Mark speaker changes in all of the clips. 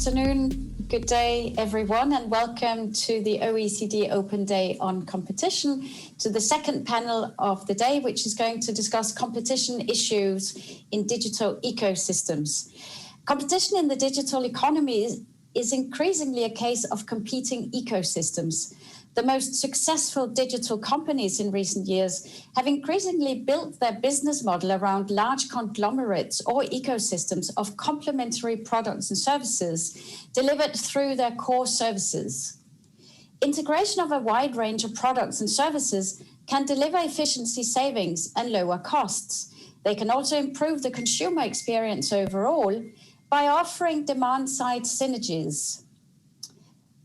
Speaker 1: afternoon, good day everyone, and welcome to the OECD Open Day on Competition, to the second panel of the day, which is going to discuss competition issues in digital ecosystems. Competition in the digital economy is increasingly a case of competing ecosystems. The most successful digital companies in recent years have increasingly built their business model around large conglomerates or ecosystems of complementary products and services delivered through their core services. Integration of a wide range of products and services can deliver efficiency savings and lower costs. They can also improve the consumer experience overall by offering demand-side synergies.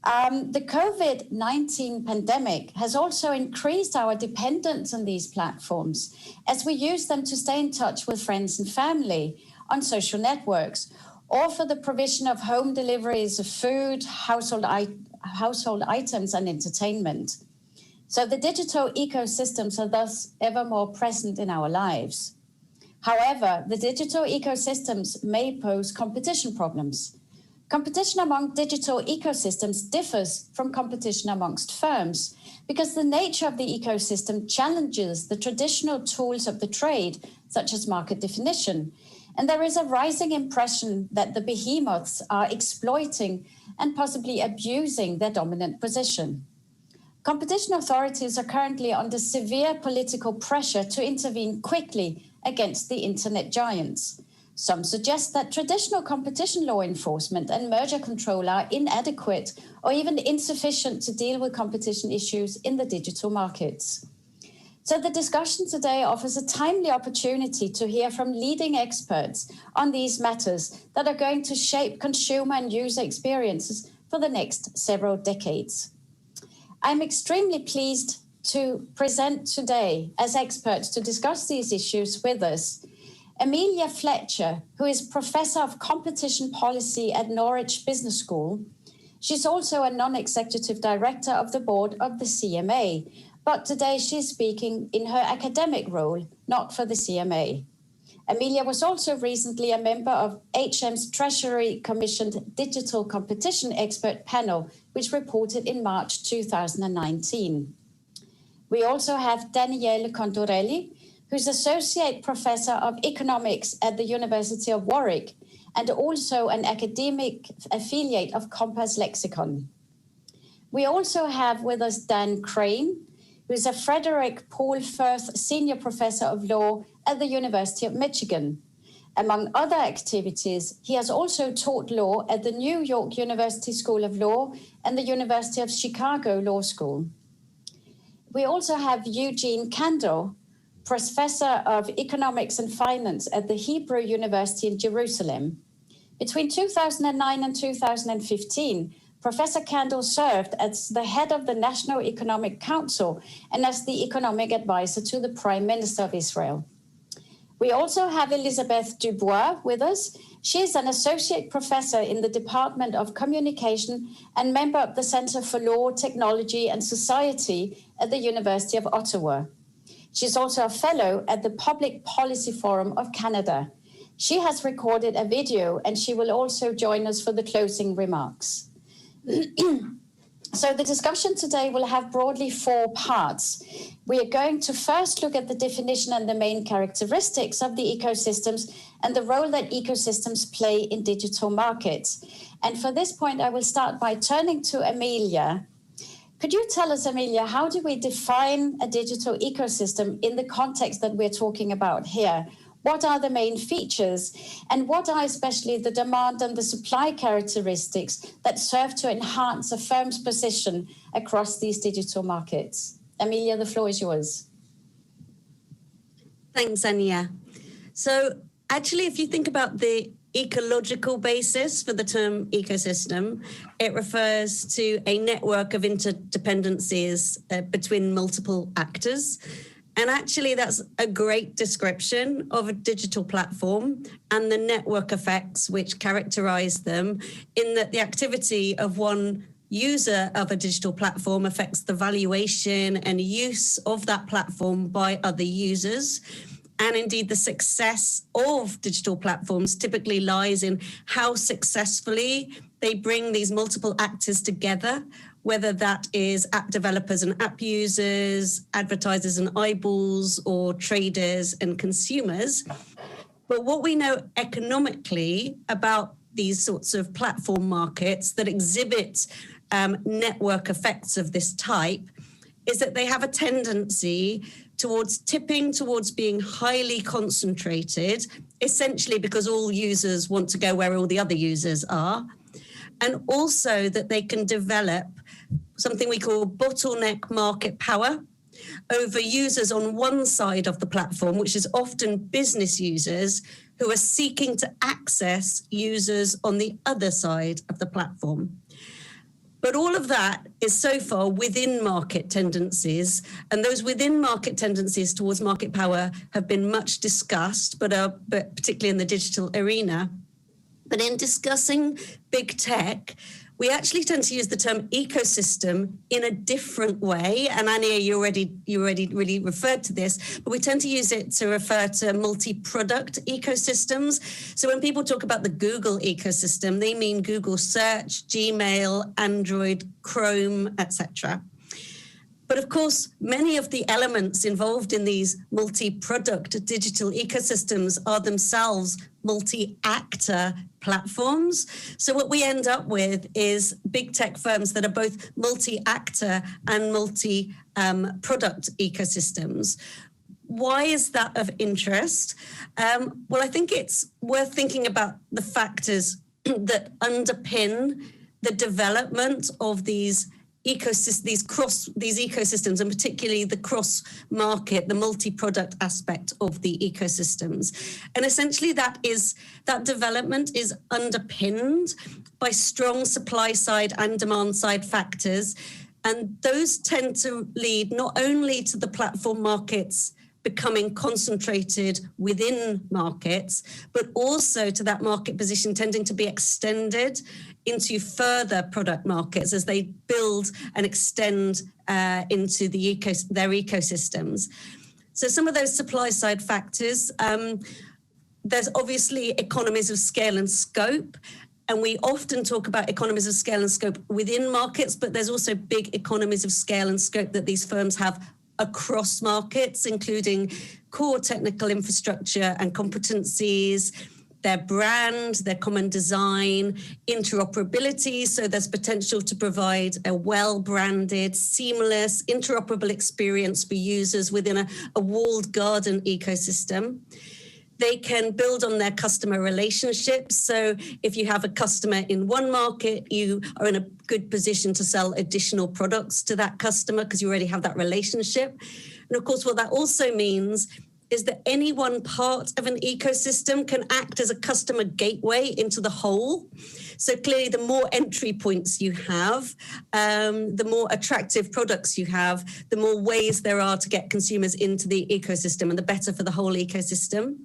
Speaker 1: The COVID-19 pandemic has also increased our dependence on these platforms as we use them to stay in touch with friends and family on social networks, or for the provision of home deliveries of food, household items and entertainment. So the digital ecosystems are thus ever more present in our lives. However, the digital ecosystems may pose competition problems. Competition among digital ecosystems differs from competition amongst firms because the nature of the ecosystem challenges the traditional tools of the trade, such as market definition. And there is a rising impression that the behemoths are exploiting and possibly abusing their dominant position. Competition authorities are currently under severe political pressure to intervene quickly against the internet giants. Some suggest that traditional competition law enforcement and merger control are inadequate or even insufficient to deal with competition issues in the digital markets. So the discussion today offers a timely opportunity to hear from leading experts on these matters that are going to shape consumer and user experiences for the next several decades. I'm extremely pleased to present today as experts to discuss these issues with us Amelia Fletcher, who is Professor of Competition Policy at Norwich Business School. She's also a non-executive director of the board of the CMA, but today she's speaking in her academic role, not for the CMA. Amelia was also recently a member of HM's Treasury-commissioned Digital Competition Expert Panel, which reported in March 2019. We also have Daniele Condorelli, who's Associate Professor of Economics at the University of Warwick and also an academic affiliate of Compass Lexicon. We also have with us Dan Crane, who's a Frederick Paul Firth Senior Professor of Law at the University of Michigan. Among other activities, he has also taught law at the New York University School of Law and the University of Chicago Law School. We also have Eugene Kanel, Professor of Economics and Finance at the Hebrew University in Jerusalem. Between 2009 and 2015, Professor Kanel served as the head of the National Economic Council and as the economic advisor to the Prime Minister of Israel. We also have Elizabeth Dubois with us. She is an associate professor in the Department of Communication and member of the Center for Law, Technology and Society at the University of Ottawa. She's also a fellow at the Public Policy Forum of Canada. She has recorded a video and she will also join us for the closing remarks. So the discussion today will have broadly four parts. We are going to first look at the definition and the main characteristics of the ecosystems and the role that ecosystems play in digital markets. And for this point, I will start by turning to Amelia. Could you tell us, Amelia, how do we define a digital ecosystem in the context that we're talking about here? What are the main features, and what are especially the demand and the supply characteristics that serve to enhance a firm's position across these digital markets? Amelia, the floor is yours.
Speaker 2: Thanks, Ania. So actually, if you think about the ecological basis for the term ecosystem, it refers to a network of interdependencies between multiple actors. And actually, that's a great description of a digital platform and the network effects which characterize them, in that the activity of one user of a digital platform affects the valuation and use of that platform by other users. And indeed, the success of digital platforms typically lies in how successfully they bring these multiple actors together, whether that is app developers and app users, advertisers and eyeballs, or traders and consumers. But what we know economically about these sorts of platform markets that exhibit network effects of this type is that they have a tendency towards tipping towards being highly concentrated, essentially because all users want to go where all the other users are, and also that they can develop something we call bottleneck market power over users on one side of the platform, which is often business users who are seeking to access users on the other side of the platform. But all of that is so far within market tendencies, and those within market tendencies towards market power have been much discussed, but particularly in the digital arena. But in discussing big tech, we actually tend to use the term ecosystem in a different way. And Ania, you already really referred to this, but we tend to use it to refer to multi-product ecosystems. So when people talk about the Google ecosystem, they mean Google Search, Gmail, Android, Chrome, etc. But of course, many of the elements involved in these multi-product digital ecosystems are themselves multi-actor platforms. So what we end up with is big tech firms that are both multi-actor and multi-product ecosystems. Why is that of interest? Well, I think it's worth thinking about the factors that underpin the development of these ecosystems, and particularly the cross-market, the multi-product aspect of the ecosystems. And essentially that development is underpinned by strong supply-side and demand-side factors. And those tend to lead not only to the platform markets becoming concentrated within markets, but also to that market position tending to be extended into further product markets as they build and extend into their ecosystems. So some of those supply side factors, there's obviously economies of scale and scope. And we often talk about economies of scale and scope within markets, but there's also big economies of scale and scope that these firms have across markets, including core technical infrastructure and competencies, their brand, their common design, interoperability. So there's potential to provide a well-branded, seamless, interoperable experience for users within a walled garden ecosystem. They can build on their customer relationships. So if you have a customer in one market, you are in a good position to sell additional products to that customer because you already have that relationship. And of course, what that also means is that any one part of an ecosystem can act as a customer gateway into the whole. So clearly, the more entry points you have, the more attractive products you have, the more ways there are to get consumers into the ecosystem, and the better for the whole ecosystem.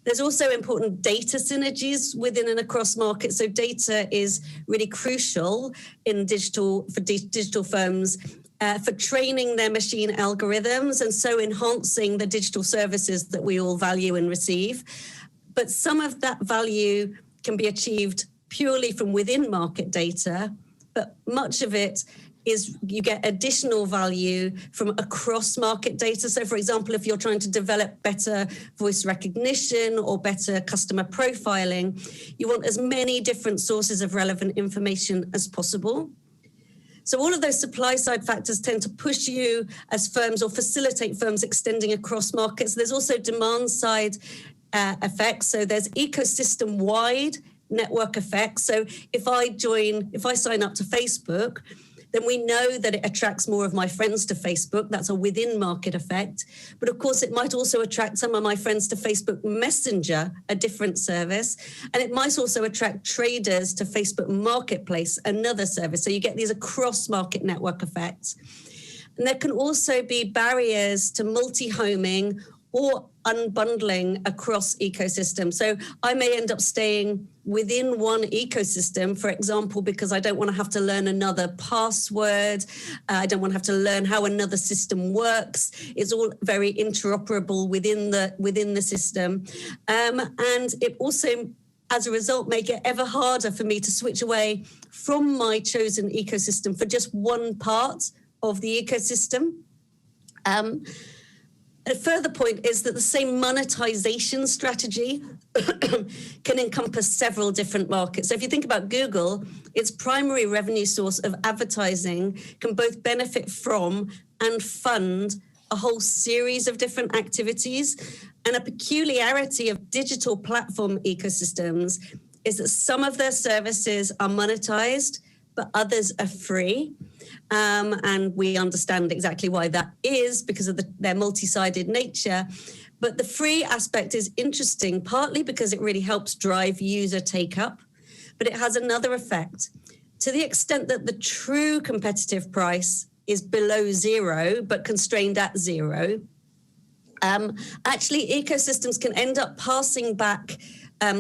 Speaker 2: There's also important data synergies within and across markets. So data is really crucial in digital firms for training their machine algorithms and so enhancing the digital services that we all value and receive. But some of that value can be achieved purely from within market data, but much of it is you get additional value from across market data. So for example, if you're trying to develop better voice recognition or better customer profiling, you want as many different sources of relevant information as possible. So all of those supply side factors tend to push you as firms or facilitate firms extending across markets. There's also demand side effects. So there's ecosystem wide network effects. So if I sign up to Facebook, then we know that it attracts more of my friends to Facebook. That's a within market effect. But of course, it might also attract some of my friends to Facebook Messenger, a different service. And it might also attract traders to Facebook Marketplace, another service. So you get these across market network effects. And there can also be barriers to multi-homing or unbundling across ecosystems. So I may end up staying within one ecosystem, for example, because I don't want to have to learn another password. I don't want to have to learn how another system works. It's all very interoperable within the system. And it also, as a result, make it ever harder for me to switch away from my chosen ecosystem for just one part of the ecosystem. A further point is that the same monetization strategy can encompass several different markets. So if you think about Google, its primary revenue source of advertising can both benefit from and fund a whole series of different activities. And a peculiarity of digital platform ecosystems is that some of their services are monetized, but others are free. And we understand exactly why that is because of their multi-sided nature. But the free aspect is interesting, partly because it really helps drive user take-up, but it has another effect. To the extent that the true competitive price is below zero, but constrained at zero, actually ecosystems can end up passing back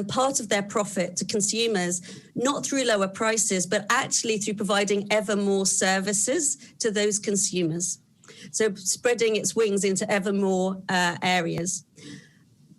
Speaker 2: part of their profit to consumers, not through lower prices, but actually through providing ever more services to those consumers. So spreading its wings into ever more areas.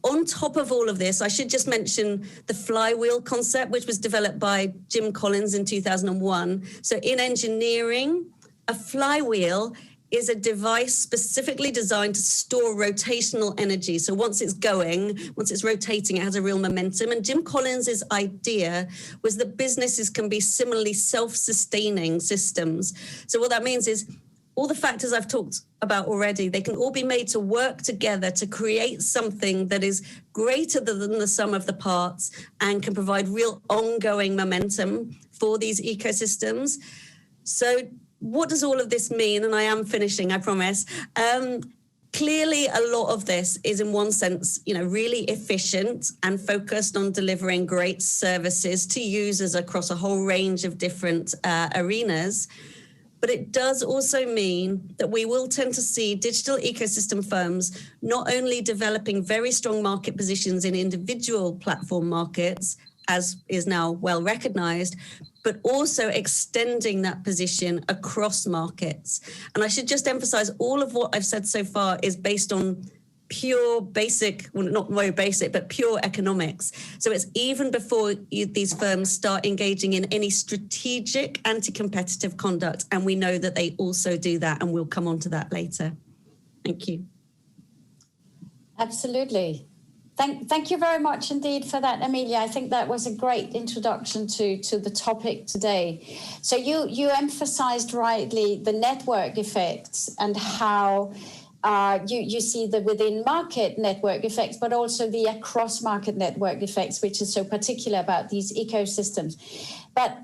Speaker 2: On top of all of this, I should just mention the flywheel concept, which was developed by Jim Collins in 2001. So in engineering, a flywheel is a device specifically designed to store rotational energy. So once it's going, once it's rotating, it has a real momentum. And Jim Collins's idea was that businesses can be similarly self-sustaining systems. So what that means is all the factors I've talked about already, they can all be made to work together to create something that is greater than the sum of the parts and can provide real ongoing momentum for these ecosystems. So what does all of this mean? And I am finishing, I promise. Clearly, a lot of this is in one sense, really efficient and focused on delivering great services to users across a whole range of different arenas. But it does also mean that we will tend to see digital ecosystem firms not only developing very strong market positions in individual platform markets, as is now well recognized, but also extending that position across markets. And I should just emphasize all of what I've said so far is based on pure basic, well, not very basic, but pure economics. So it's even before these firms start engaging in any strategic anti-competitive conduct. And we know that they also do that, and we'll come on to that later. Thank you.
Speaker 1: Absolutely. Thank you very much indeed for that, Amelia. I think that was a great introduction to the topic today. So you emphasized rightly the network effects and how you see the within market network effects, but also the across market network effects, which is so particular about these ecosystems. But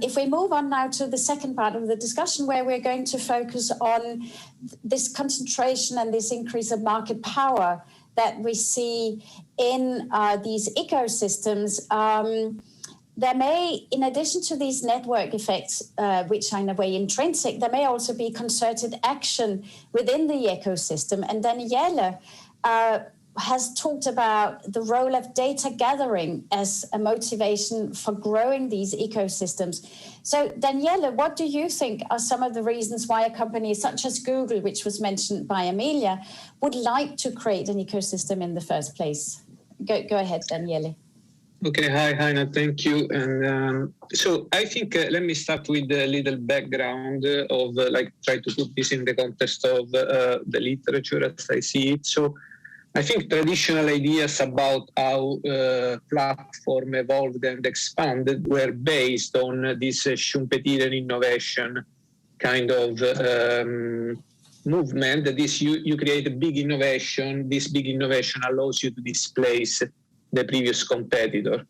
Speaker 1: if we move on now to the second part of the discussion, where we're going to focus on this concentration and this increase of market power that we see in these ecosystems, there may, in addition to these network effects, which are in a way intrinsic, there may also be concerted action within the ecosystem. And Daniele has talked about the role of data gathering as a motivation for growing these ecosystems. So Daniele, what do you think are some of the reasons why a company such as Google, which was mentioned by Amelia, would like to create an ecosystem in the first place? Go ahead, Daniele.
Speaker 3: Okay, hi, Ania, thank you. And so I think let me start with a little background of try to put this in the context of the literature as I see it. So I think traditional ideas about how platform evolved and expanded were based on this Schumpeterian innovation kind of movement. That is, you create a big innovation. This big innovation allows you to displace the previous competitor.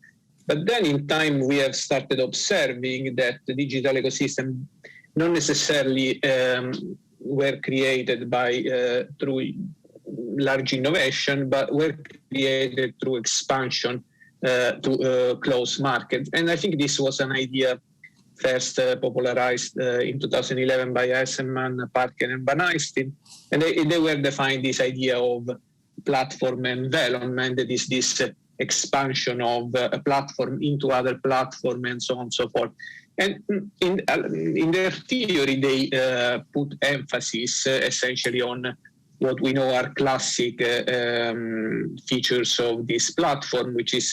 Speaker 3: But then in time, we have started observing that the digital ecosystem not necessarily were created by through large innovation, but were created through expansion to close markets. And I think this was an idea first popularized in 2011 by Thiemann, Parker, and Van Eysteen. And they were defined this idea of platform environment, that is this expansion of a platform into other platform and so on and so forth. And in their theory, they put emphasis essentially on what we know are classic features of this platform, which is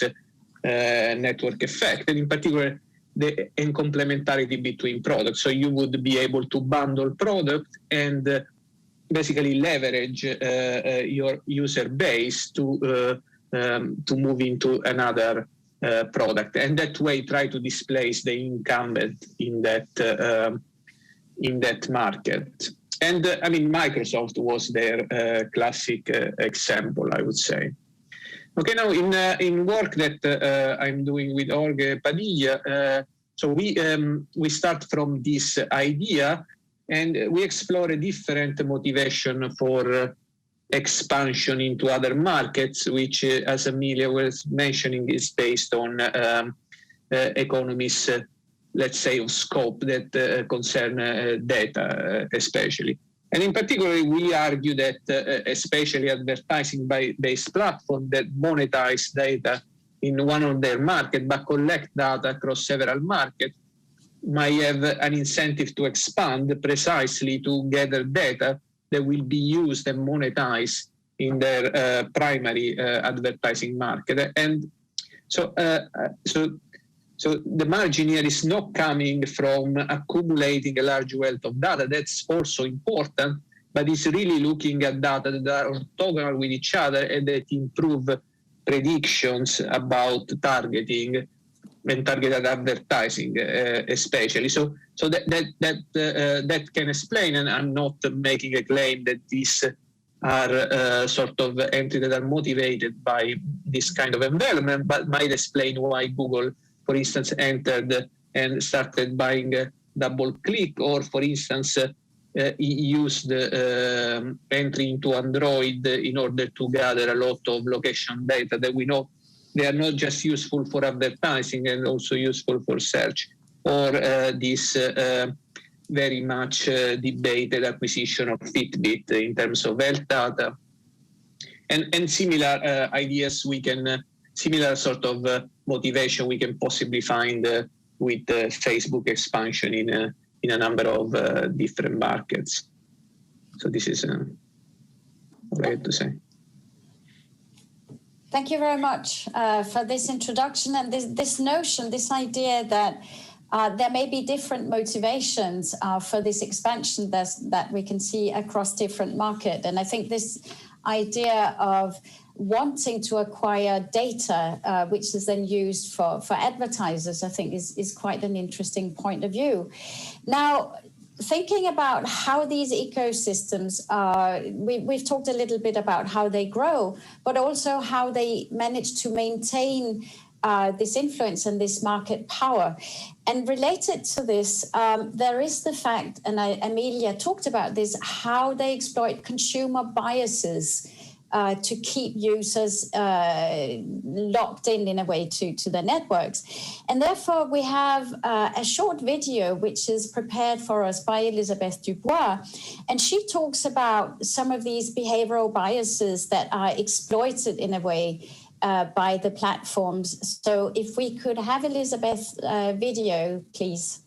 Speaker 3: network effect, and in particular the complementarity between products. So you would be able to bundle product and basically leverage your user base to move into another product, and that way try to displace the incumbent in that market. And I mean, Microsoft was their classic example, I would say. Okay, now in work that I'm doing with Jorge Padilla, so we start from this idea, and we explore a different motivation for expansion into other markets, which, as Amelia was mentioning, is based on economies, let's say, of scope that concern data, especially. And in particular, we argue that especially advertising-based platforms that monetize data in one of their markets but collect data across several markets might have an incentive to expand precisely to gather data that will be used and monetized in their primary advertising market. And so the margin here is not coming from accumulating a large wealth of data. That's also important, but it's really looking at data that are orthogonal with each other and that improve predictions about targeting and targeted advertising, especially. So that can explain, and I'm not making a claim that these are sort of entities that are motivated by this kind of environment, but might explain why Google, for instance, entered and started buying DoubleClick, or, for instance, used entry into Android in order to gather a lot of location data that we know they are not just useful for advertising and also useful for search, or this very much debated acquisition of Fitbit in terms of health data. And similar ideas similar sort of motivation we can possibly find with Facebook expansion in a number of different markets. So this is what I have to say.
Speaker 1: Thank you very much for this introduction and this notion, this idea that there may be different motivations for this expansion that we can see across different markets. And I think this idea of wanting to acquire data, which is then used for advertisers, I think is quite an interesting point of view. Now, thinking about how these ecosystems are, we've talked a little bit about how they grow, but also how they manage to maintain this influence and this market power. And related to this, there is the fact, and Amelia talked about this, how they exploit consumer biases to keep users locked in a way to the networks. And therefore, we have a short video which is prepared for us by Elizabeth Dubois. And she talks about some of these behavioral biases that are exploited in a way by the platforms. So if we could have Elizabeth's video, please.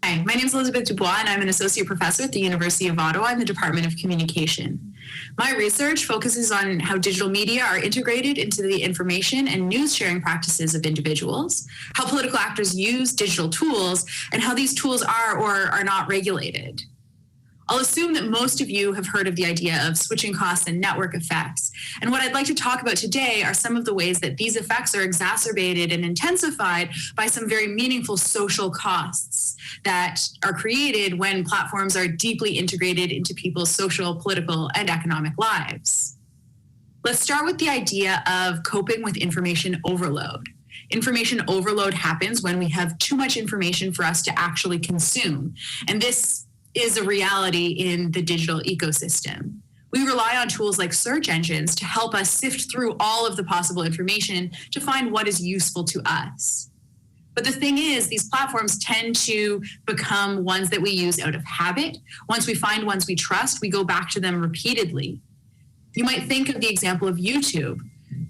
Speaker 4: Hi, my name is Elizabeth Dubois, and I'm an associate professor at the University of Ottawa in the Department of Communication. My research focuses on how digital media are integrated into the information and news sharing practices of individuals, how political actors use digital tools, and how these tools are or are not regulated. I'll assume that most of you have heard of the idea of switching costs and network effects. And what I'd like to talk about today are some of the ways that these effects are exacerbated and intensified by some very meaningful social costs that are created when platforms are deeply integrated into people's social, political, and economic lives. Let's start with the idea of coping with information overload. Information overload happens when we have too much information for us to actually consume. And this is a reality in the digital ecosystem. We rely on tools like search engines to help us sift through all of the possible information to find what is useful to us. But the thing is, these platforms tend to become ones that we use out of habit. Once we find ones we trust, we go back to them repeatedly. You might think of the example of YouTube.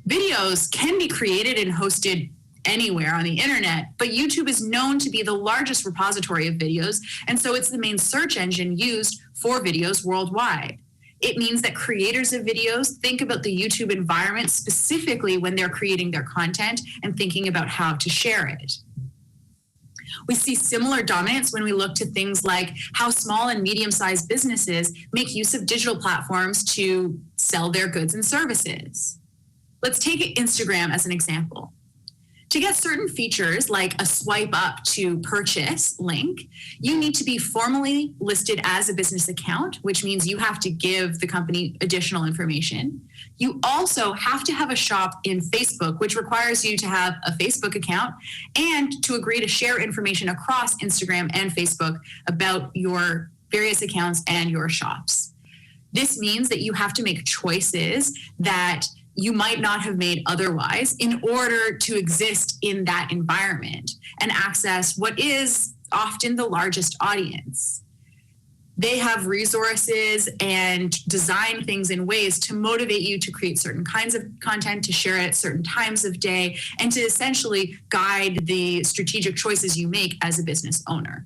Speaker 4: Videos can be created and hosted anywhere on the internet, but YouTube is known to be the largest repository of videos, and so it's the main search engine used for videos worldwide. It means that creators of videos think about the YouTube environment specifically when they're creating their content and thinking about how to share it. We see similar dominance when we look to things like how small and medium-sized businesses make use of digital platforms to sell their goods and services. Let's take Instagram as an example. To get certain features like a swipe up to purchase link, you need to be formally listed as a business account, which means you have to give the company additional information. You also have to have a shop in Facebook, which requires you to have a Facebook account and to agree to share information across Instagram and Facebook about your various accounts and your shops. This means that you have to make choices that you might not have made otherwise in order to exist in that environment and access what is often the largest audience. They have resources and design things in ways to motivate you to create certain kinds of content, to share it at certain times of day, and to essentially guide the strategic choices you make as a business owner.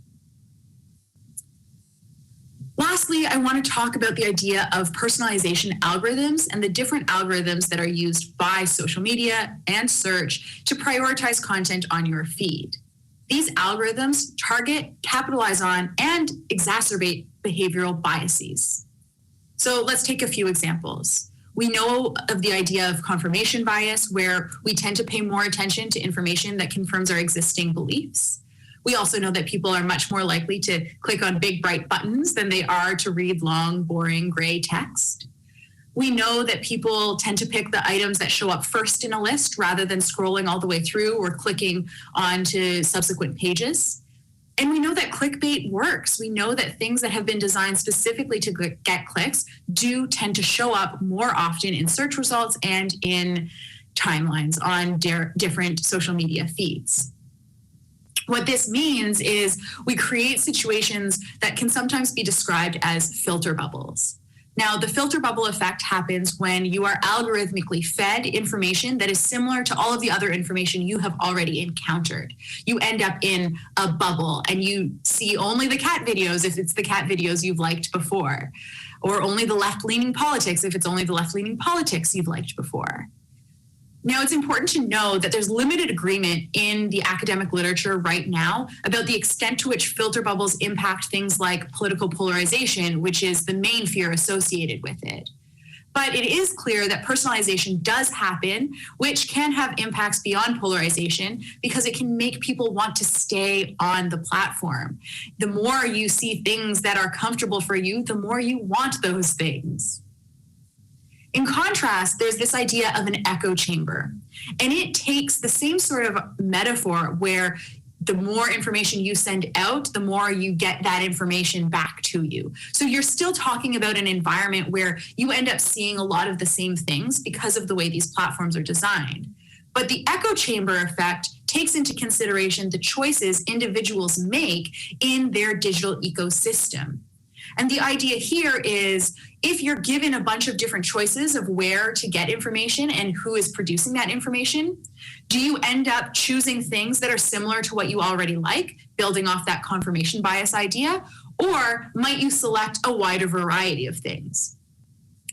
Speaker 4: Lastly, I want to talk about the idea of personalization algorithms and the different algorithms that are used by social media and search to prioritize content on your feed. These algorithms target, capitalize on, and exacerbate behavioral biases. So let's take a few examples. We know of the idea of confirmation bias, where we tend to pay more attention to information that confirms our existing beliefs. We also know that people are much more likely to click on big, bright buttons than they are to read long, boring, gray text. We know that people tend to pick the items that show up first in a list rather than scrolling all the way through or clicking onto subsequent pages. And we know that clickbait works. We know that things that have been designed specifically to get clicks do tend to show up more often in search results and in timelines on different social media feeds. What this means is we create situations that can sometimes be described as filter bubbles. Now, the filter bubble effect happens when you are algorithmically fed information that is similar to all of the other information you have already encountered. You end up in a bubble and you see only the cat videos if it's the cat videos you've liked before, or only the left-leaning politics if it's only the left-leaning politics you've liked before. Now, it's important to know that there's limited agreement in the academic literature right now about the extent to which filter bubbles impact things like political polarization, which is the main fear associated with it. But it is clear that personalization does happen, which can have impacts beyond polarization because it can make people want to stay on the platform. The more you see things that are comfortable for you, the more you want those things. In contrast, there's this idea of an echo chamber, and it takes the same sort of metaphor where the more information you send out, the more you get that information back to you. So you're still talking about an environment where you end up seeing a lot of the same things because of the way these platforms are designed. But the echo chamber effect takes into consideration the choices individuals make in their digital ecosystem. And the idea here is if you're given a bunch of different choices of where to get information and who is producing that information, do you end up choosing things that are similar to what you already like, building off that confirmation bias idea, or might you select a wider variety of things?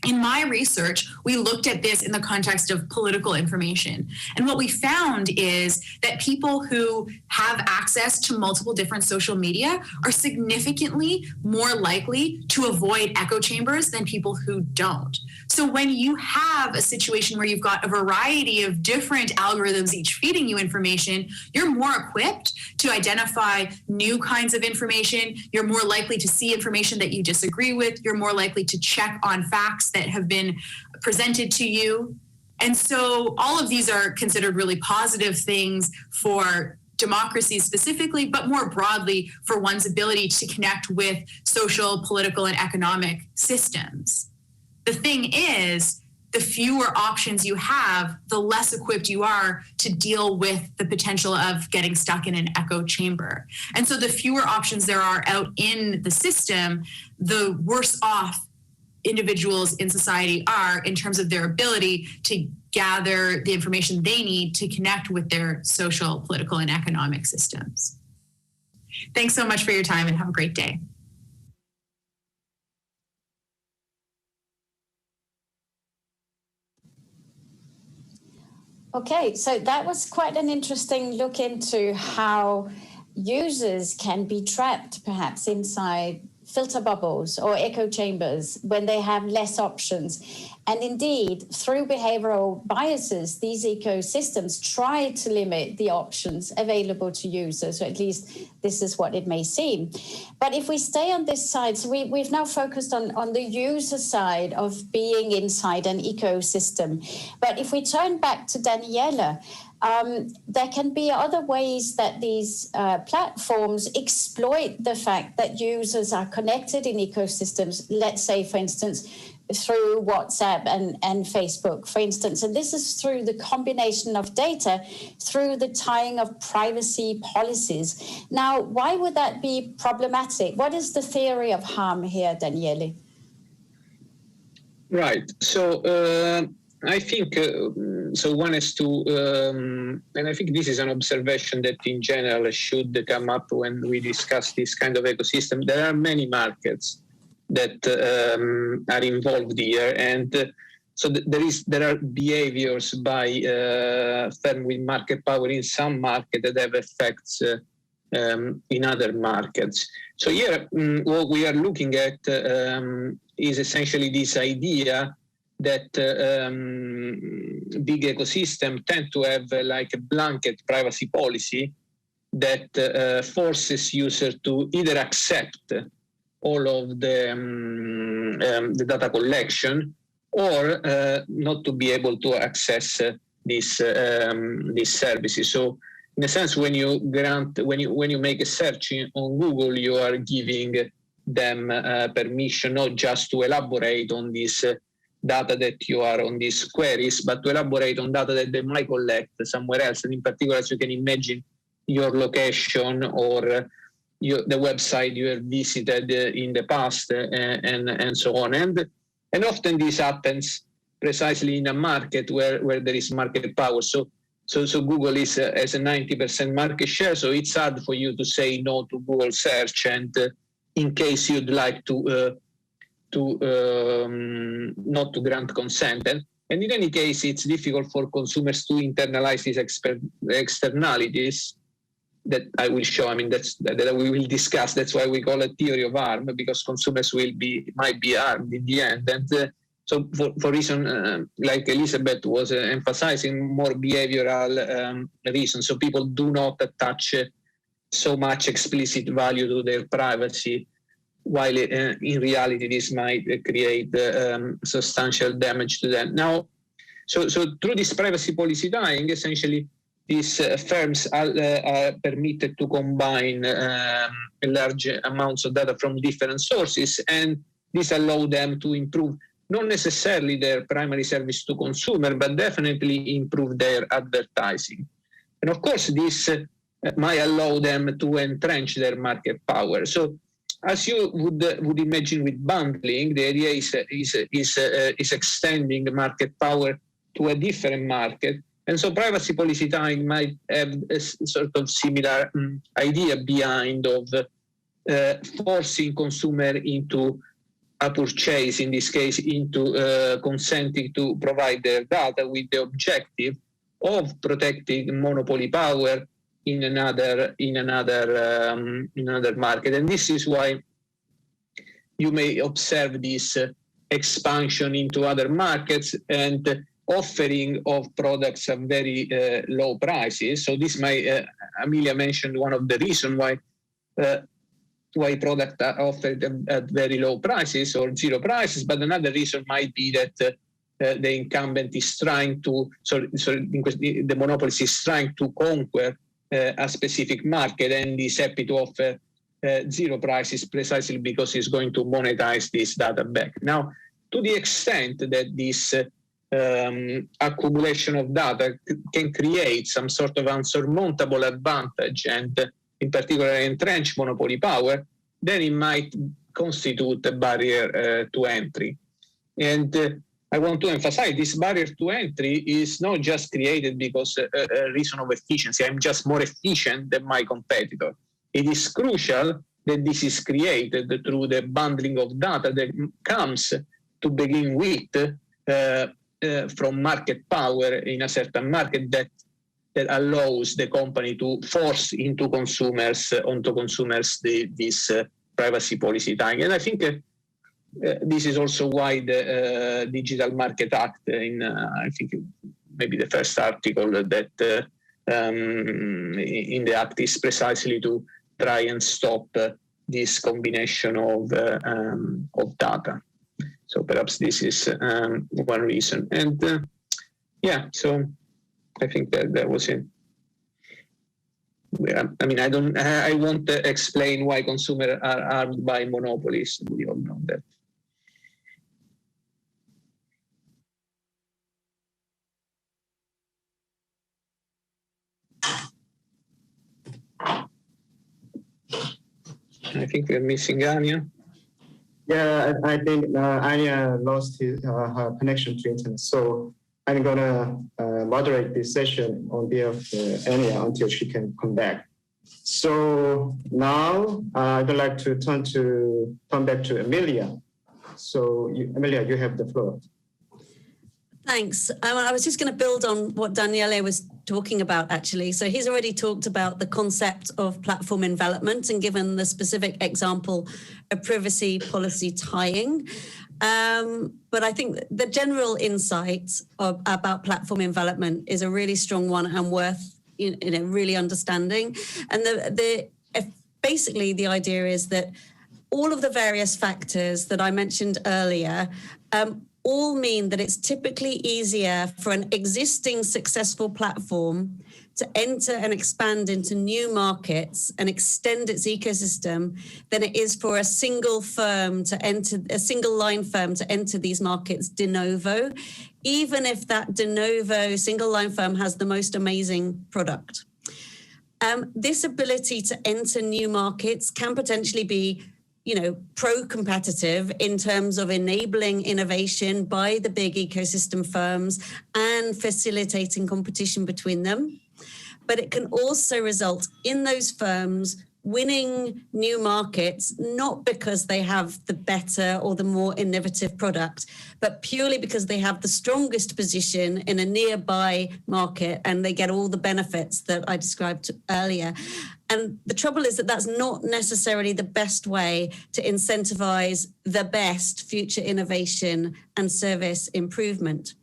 Speaker 4: In my research, we looked at this in the context of political information. And what we found is that people who have access to multiple different social media are significantly more likely to avoid echo chambers than people who don't. So when you have a situation where you've got a variety of different algorithms each feeding you information, you're more equipped to identify new kinds of information. You're more likely to see information that you disagree with. You're more likely to check on facts that have been presented to you. And so all of these are considered really positive things for democracy specifically, but more broadly for one's ability to connect with social, political, and economic systems. The thing is, the fewer options you have, the less equipped you are to deal with the potential of getting stuck in an echo chamber. And so the fewer options there are out in the system, the worse off individuals in society are in terms of their ability to gather the information they need to connect with their social, political, and economic systems. Thanks so much for your time and have a great day.
Speaker 1: Okay, so that was quite an interesting look into how users can be trapped perhaps inside filter bubbles or echo chambers when they have less options. And indeed, through behavioral biases, these ecosystems try to limit the options available to users, or at least this is what it may seem. But if we stay on this side, so we've now focused on the user side of being inside an ecosystem. But if we turn back to Daniele, there can be other ways that these platforms exploit the fact that users are connected in ecosystems, let's say, for instance, through WhatsApp and Facebook, for instance. And this is through the combination of data, through the tying of privacy policies. Now, why would that be problematic? What is the theory of harm here, Daniele?
Speaker 3: Right. So I think, so one is to, and I think this is an observation that in general should come up when we discuss this kind of ecosystem. There are many markets that are involved here, and so there are behaviors by firms with market power in some markets that have effects in other markets. So here, what we are looking at is essentially this idea that big ecosystems tend to have like a blanket privacy policy that forces users to either accept all of the data collection or not to be able to access these services. So in a sense, when you make a search on Google, you are giving them permission not just to elaborate on this data that you are on these queries, but to elaborate on data that they might collect somewhere else. And in particular, as you can imagine, your location or the website you have visited in the past and so on. And often this happens precisely in a market where there is market power. So Google has a 90% market share, so it's hard for you to say no to Google search. And in case you'd like to not to grant consent. And in any case, it's difficult for consumers to internalize these externalities that I will show. I mean, that we will discuss. That's why we call it theory of harm, because consumers might be harmed in the end. And so for reason like Elizabeth was emphasizing, more behavioral reasons. So people do not attach so much explicit value to their privacy, while in reality this might create substantial damage to them. Now, so through this privacy policy tying, essentially these firms are permitted to combine large amounts of data from different sources, and this allows them to improve not necessarily their primary service to consumer, but definitely improve their advertising. And of course, this might allow them to entrench their market power. So, as you would imagine with bundling, the idea is extending the market power to a different market. And so privacy policy tying might have a sort of similar idea behind of forcing consumer into a purchase, in this case, into consenting to provide their data with the objective of protecting monopoly power in another market. And this is why you may observe this expansion into other markets and offering of products at very low prices. So this might, Amelia mentioned one of the reasons why products are offered at very low prices or zero prices, but another reason might be that the incumbent is trying to, the monopolist is trying to conquer a specific market and is happy to offer zero prices precisely because it's going to monetize this data back. Now, to the extent that this accumulation of data can create some sort of unsurmountable advantage and in particular entrench monopoly power, then it might constitute a barrier to entry. And I want to emphasize this barrier to entry is not just created because a reason of efficiency. I'm just more efficient than my competitor. It is crucial that this is created through the bundling of data that comes to begin with from market power in a certain market that allows the company to force onto consumers this privacy policy tagging. And I think this is also why the Digital Market Act, I think maybe the first article that in the act is precisely to try and stop this combination of data. So perhaps this is one reason. And so I think that was it. I mean, I won't explain why consumers are harmed by monopolies. We all know that. I think we're missing Ania.
Speaker 5: Yeah, I think Ania lost her connection to internet. So I'm going to moderate this session on behalf of Ania until she can come back. So now I'd like to turn back to Amelia. So Amelia, you have the floor.
Speaker 2: Thanks. I was just going to build on what Daniele was talking about, actually. So he's already talked about the concept of platform envelopment and given the specific example of privacy policy tying. But I think the general insight about platform envelopment is a really strong one and worth really understanding. And basically the idea is that all of the various factors that I mentioned earlier all mean that it's typically easier for an existing successful platform to enter and expand into new markets and extend its ecosystem than it is for a single line firm to enter these markets de novo, even if that de novo single line firm has the most amazing product. This ability to enter new markets can potentially be pro-competitive in terms of enabling innovation by the big ecosystem firms and facilitating competition between them. But it can also result in those firms winning new markets, not because they have the better or the more innovative product, but purely because they have the strongest position in a nearby market and they get all the benefits that I described earlier. And the trouble is that that's not necessarily the best way to incentivize the best future innovation and service improvement.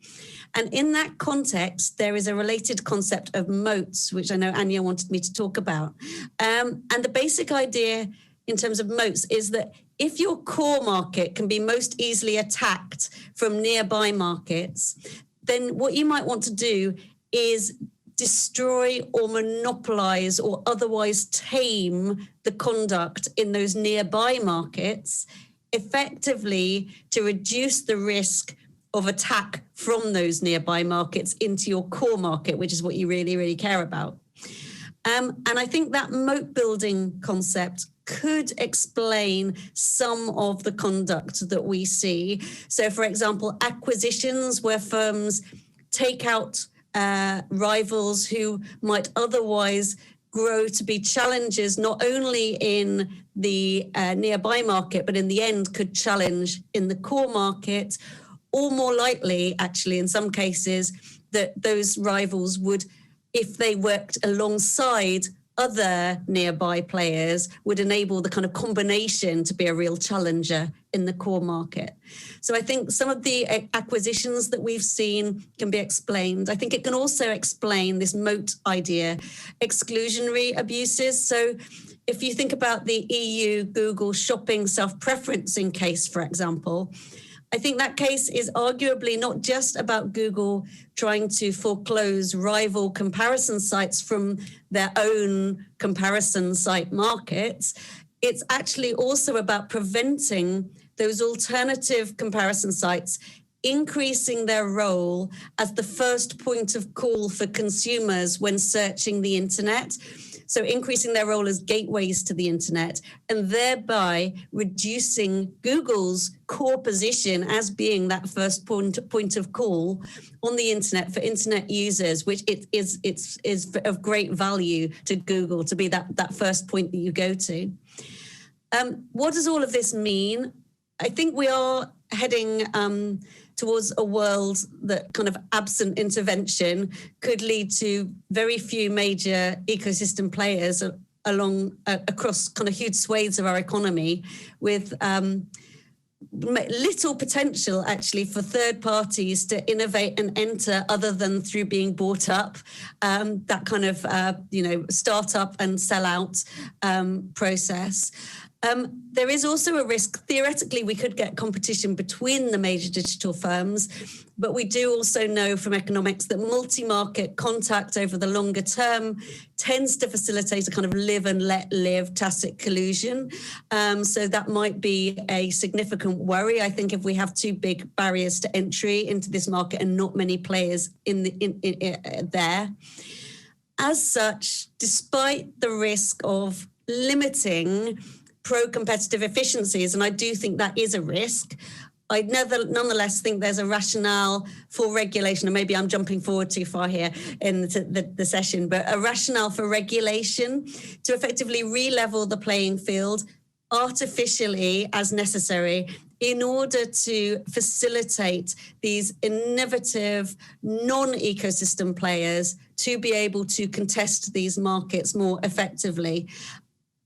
Speaker 2: And in that context, there is a related concept of moats, which I know Ania wanted me to talk about. And the basic idea in terms of moats is that if your core market can be most easily attacked from nearby markets, then what you might want to do is destroy or monopolize or otherwise tame the conduct in those nearby markets, effectively to reduce the risk of attack from those nearby markets into your core market, which is what you really, really care about. And I think that moat building concept could explain some of the conduct that we see. So, for example, acquisitions where firms take out rivals who might otherwise grow to be challengers not only in the nearby market, but in the end could challenge in the core market, or more likely, actually, in some cases, that those rivals would, if they worked alongside other nearby players, would enable the kind of combination to be a real challenger in the core market. So I think some of the acquisitions that we've seen can be explained. I think it can also explain this moat idea, exclusionary abuses. So if you think about the EU Google shopping self-preferencing case, for example, I think that case is arguably not just about Google trying to foreclose rival comparison sites from their own comparison site markets. It's actually also about preventing those alternative comparison sites increasing their role as the first point of call for consumers when searching the internet. So increasing their role as gateways to the internet and thereby reducing Google's core position as being that first point of call on the internet for internet users, which it's of great value to Google to be that first point that you go to. What does all of this mean? I think we are heading towards a world that kind of absent intervention could lead to very few major ecosystem players across kind of huge swathes of our economy with little potential actually for third parties to innovate and enter other than through being bought up, that kind of startup and sell out process. There is also a risk, theoretically, we could get competition between the major digital firms, but we do also know from economics that multi-market contact over the longer term tends to facilitate a kind of live and let live tacit collusion. So that might be a significant worry. I think if we have too big barriers to entry into this market and not many players there. As such, despite the risk of limiting pro-competitive efficiencies, and I do think that is a risk, I nonetheless think there's a rationale for regulation, and maybe I'm jumping forward too far here in the session, but a rationale for regulation to effectively re-level the playing field artificially as necessary in order to facilitate these innovative non-ecosystem players to be able to contest these markets more effectively.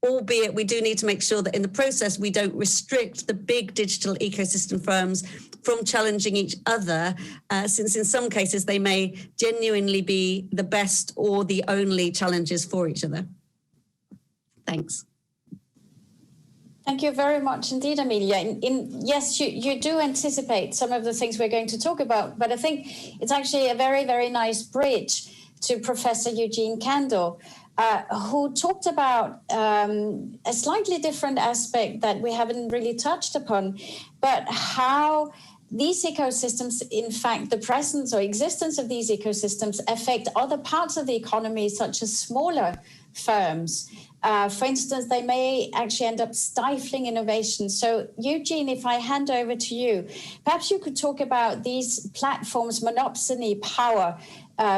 Speaker 2: Albeit we do need to make sure that in the process we don't restrict the big digital ecosystem firms from challenging each other, since in some cases they may genuinely be the best or the only challenges for each other. Thanks.
Speaker 1: Thank you very much indeed, Amelia. Yes, you do anticipate some of the things we're going to talk about, but I think it's actually a very, very nice bridge to Professor Eugene Kanel, who talked about a slightly different aspect that we haven't really touched upon, but how these ecosystems, in fact, the presence or existence of these ecosystems affect other parts of the economy, such as smaller firms. For instance, they may actually end up stifling innovation. So, Eugene, if I hand over to you, perhaps you could talk about these platforms' monopsony power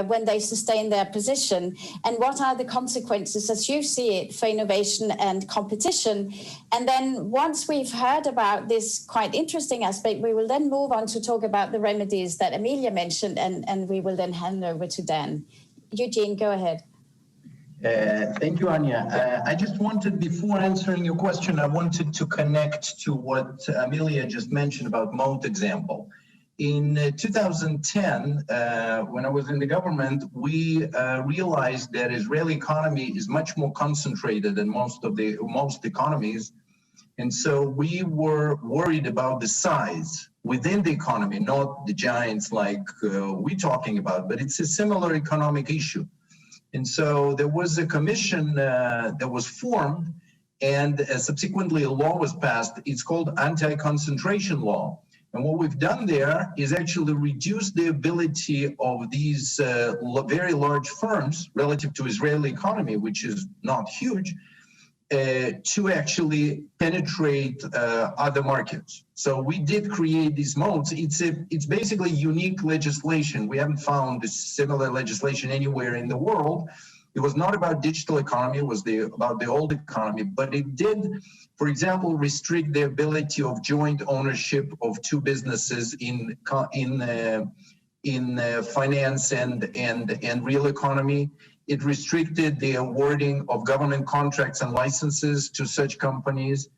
Speaker 1: when they sustain their position, and what are the consequences as you see it for innovation and competition. And then once we've heard about this quite interesting aspect, we will then move on to talk about the remedies that Amelia mentioned, and we will then hand over to Dan. Eugene, go ahead.
Speaker 6: Thank you, Ania. I just wanted, before answering your question, I wanted to connect to what Amelia just mentioned about moat example. In 2010, when I was in the government, we realized that Israeli economy is much more concentrated than most economies. And so we were worried about the size within the economy, not the giants like we're talking about, but it's a similar economic issue. And so there was a commission that was formed, and subsequently a law was passed. It's called anti-concentration law. And what we've done there is actually reduce the ability of these very large firms relative to Israeli economy, which is not huge, to actually penetrate other markets. So we did create these moats. It's basically unique legislation. We haven't found this similar legislation anywhere in the world. It was not about digital economy, it was about the old economy, but it did, for example, restrict the ability of joint ownership of two businesses in finance and real economy. It restricted the awarding of government contracts and licenses to such companies,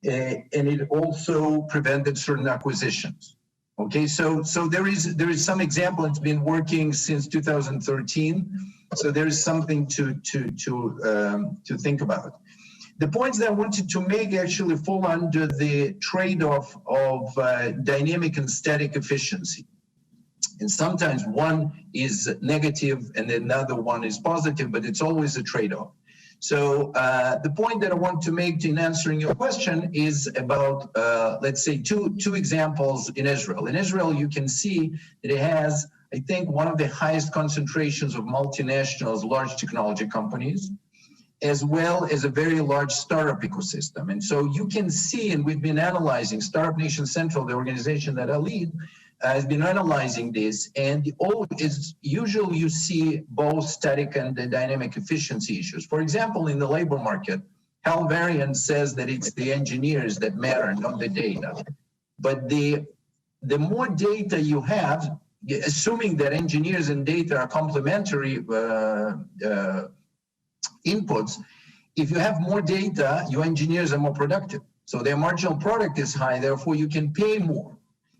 Speaker 6: and it also prevented certain acquisitions. Okay, so there is some example. It's been working since 2013. So there is something to think about. The points that I wanted to make actually fall under the trade-off of dynamic and static efficiency. And sometimes one is negative and another one is positive, but it's always a trade-off. So the point that I want to make in answering your question is about, let's say, two examples in Israel. In Israel, you can see that it has, I think, one of the highest concentrations of multinationals, large technology companies. as well as a very large startup ecosystem. And so you can see, and we've been analyzing, Startup Nation Central, the organization that I lead, has been analyzing this, and usually you see both static and dynamic efficiency issues. For example, in the labor market, Hal Varian says that it's the engineers that matter, not the data. But the more data you have, assuming that engineers and data are complementary inputs, if you have more data, your engineers are more productive. So their marginal product is high, therefore you can pay more.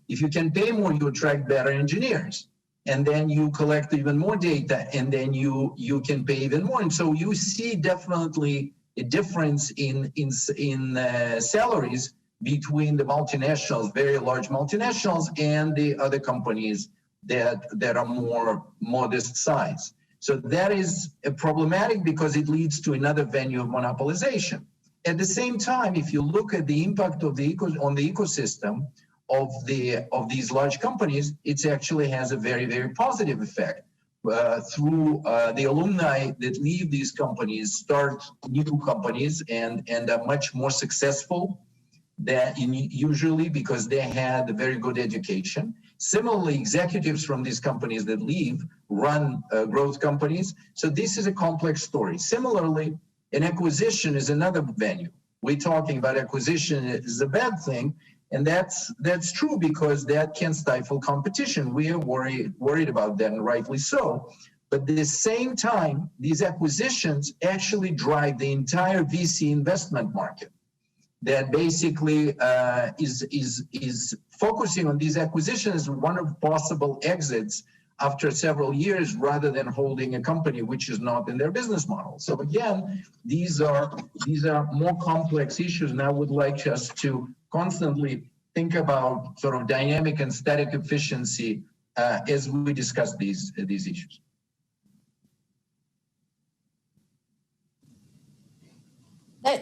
Speaker 6: If you can pay more, you attract better engineers. And then you collect even more data, and then you can pay even more. And so you see definitely a difference in salaries between the multinationals, very large multinationals, and the other companies that are more modest size. So that is problematic because it leads to another venue of monopolization. At the same time, if you look at the impact of on the ecosystem of these large companies, it actually has a very, very positive effect. Through the alumni that leave these companies, start new companies, and are much more successful than usually because they had a very good education. Similarly, executives from these companies that leave run growth companies. So this is a complex story. Similarly, an acquisition is another venue. We're talking about acquisition is a bad thing, and that's true because that can stifle competition. We are worried about that, and rightly so. But at the same time, these acquisitions actually drive the entire VC investment market. That basically is focusing on these acquisitions as one of possible exits after several years, rather than holding a company which is not in their business model. So again, these are more complex issues, and I would like us to constantly think about sort of dynamic and static efficiency as we discuss these issues.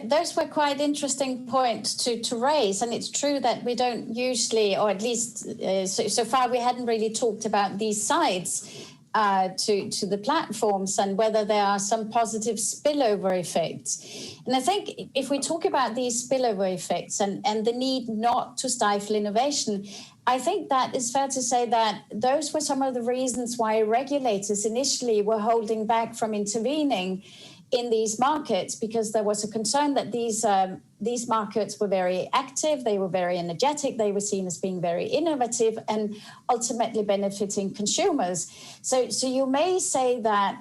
Speaker 1: Those were quite interesting points to raise, and it's true that we don't usually, or at least so far, we hadn't really talked about these sides to the platforms and whether there are some positive spillover effects. And I think if we talk about these spillover effects and the need not to stifle innovation, I think that it's fair to say that those were some of the reasons why regulators initially were holding back from intervening in these markets, because there was a concern that these markets were very active, they were very energetic, they were seen as being very innovative and ultimately benefiting consumers. So you may say that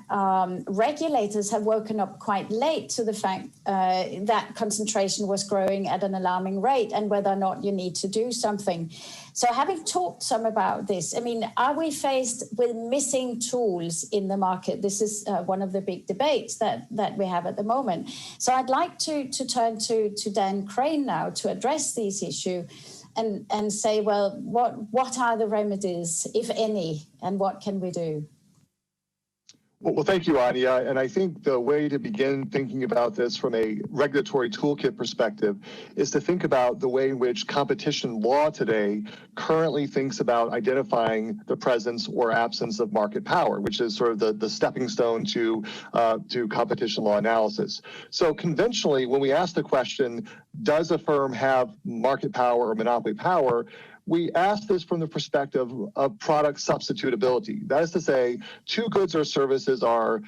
Speaker 1: regulators have woken up quite late to the fact that concentration was growing at an alarming rate and whether or not you need to do something. So having talked some about this, I mean, are we faced with missing tools in the market? This is one of the big debates that we have at the moment. So I'd like to turn to Dan Crane now to address these issues and say, well, what are the remedies, if any, and what can we do?
Speaker 7: Well, thank you, Ania. And I think the way to begin thinking about this from a regulatory toolkit perspective is to think about the way in which competition law today currently thinks about identifying the presence or absence of market power, which is sort of the stepping stone to competition law analysis. So conventionally, when we ask the question, does a firm have market power or monopoly power, we ask this from the perspective of product substitutability. That is to say, two goods or services are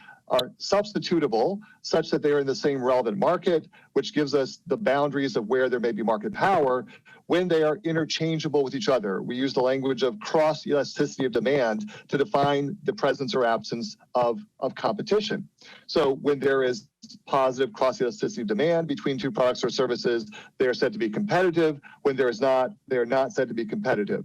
Speaker 7: substitutable such that they are in the same relevant market, which gives us the boundaries of where there may be market power when they are interchangeable with each other. We use the language of cross elasticity of demand to define the presence or absence of competition. So when there is positive cross elasticity of demand between two products or services, they are said to be competitive. When there is not, they are not said to be competitive.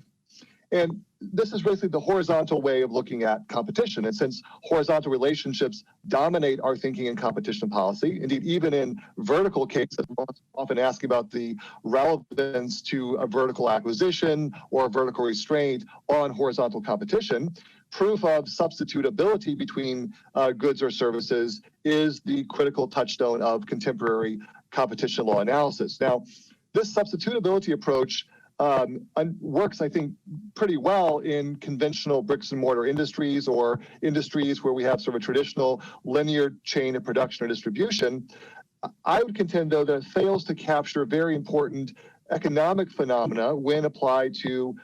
Speaker 7: And this is basically the horizontal way of looking at competition. And since horizontal relationships dominate our thinking in competition policy, indeed, even in vertical cases, we're often asking about the relevance to a vertical acquisition or a vertical restraint on horizontal competition, proof of substitutability between goods or services is the critical touchstone of contemporary competition law analysis. Now, this substitutability approach works, I think, pretty well in conventional bricks and mortar industries or industries where we have sort of a traditional linear chain of production or distribution. I would contend, though, that it fails to capture very important economic phenomena when applied to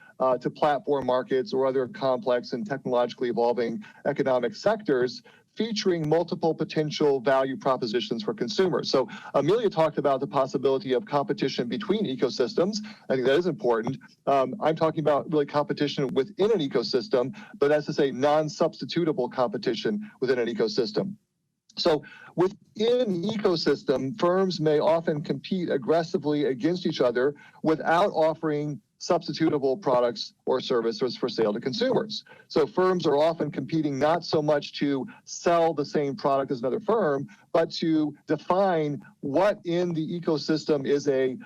Speaker 7: platform markets or other complex and technologically evolving economic sectors, featuring multiple potential value propositions for consumers. So Amelia talked about the possibility of competition between ecosystems. I think that is important. I'm talking about really competition within an ecosystem, but that's to say non-substitutable competition within an ecosystem. So within an ecosystem, firms may often compete aggressively against each other without offering substitutable products or services for sale to consumers. So firms are often competing not so much to sell the same product as another firm, but to define what in the ecosystem is a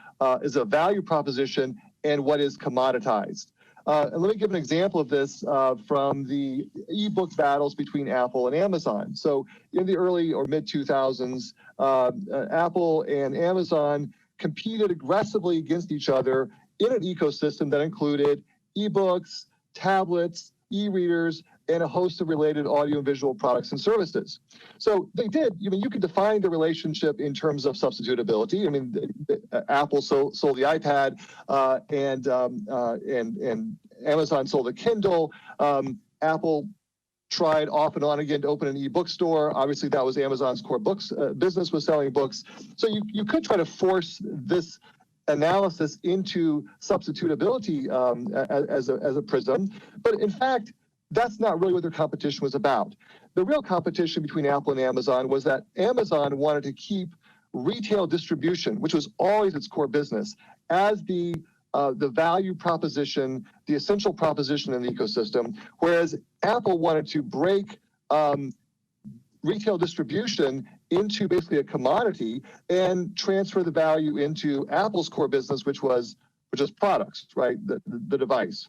Speaker 7: value proposition and what is commoditized. And let me give an example of this from the ebook battles between Apple and Amazon. So in the early or mid 2000s, Apple and Amazon competed aggressively against each other in an ecosystem that included ebooks, tablets, e-readers, and a host of related audio and visual products and services. So they did, you could define the relationship in terms of substitutability. I mean, Apple sold the iPad and Amazon sold a Kindle. Apple tried off and on again to open an e-book store. Obviously, that was Amazon's core business was selling books. So you could try to force this analysis into substitutability as a prism. But in fact, that's not really what their competition was about. The real competition between Apple and Amazon was that Amazon wanted to keep retail distribution, which was always its core business, as the value proposition, the essential proposition in the ecosystem, whereas Apple wanted to break retail distribution into basically a commodity and transfer the value into Apple's core business, which is products, right? The device.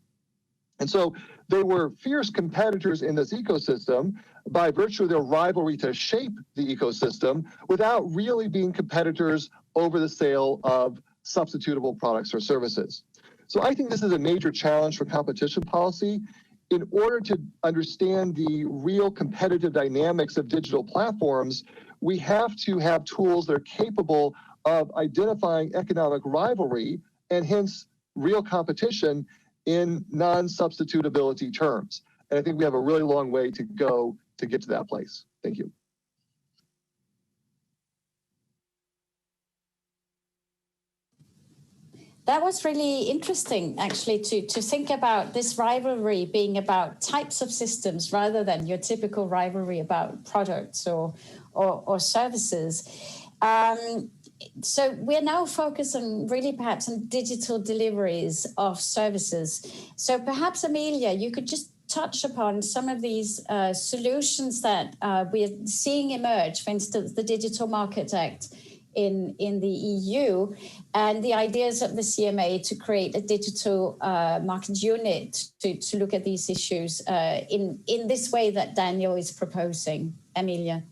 Speaker 7: And so they were fierce competitors in this ecosystem by virtue of their rivalry to shape the ecosystem without really being competitors over the sale of substitutable products or services. So I think this is a major challenge for competition policy. In order to understand the real competitive dynamics of digital platforms, we have to have tools that are capable of identifying economic rivalry and hence real competition in non-substitutability terms. And I think we have a really long way to go to get to that place. Thank you.
Speaker 1: That was really interesting, actually, to think about this rivalry being about types of systems rather than your typical rivalry about products or services. So we're now focused on really perhaps on digital deliveries of services. So perhaps, Amelia, you could just touch upon some of these solutions that we're seeing emerge, for instance, the Digital Market Act in the EU and the ideas of the CMA to create a digital market unit to look at these issues in this way that Daniel is proposing. Amelia.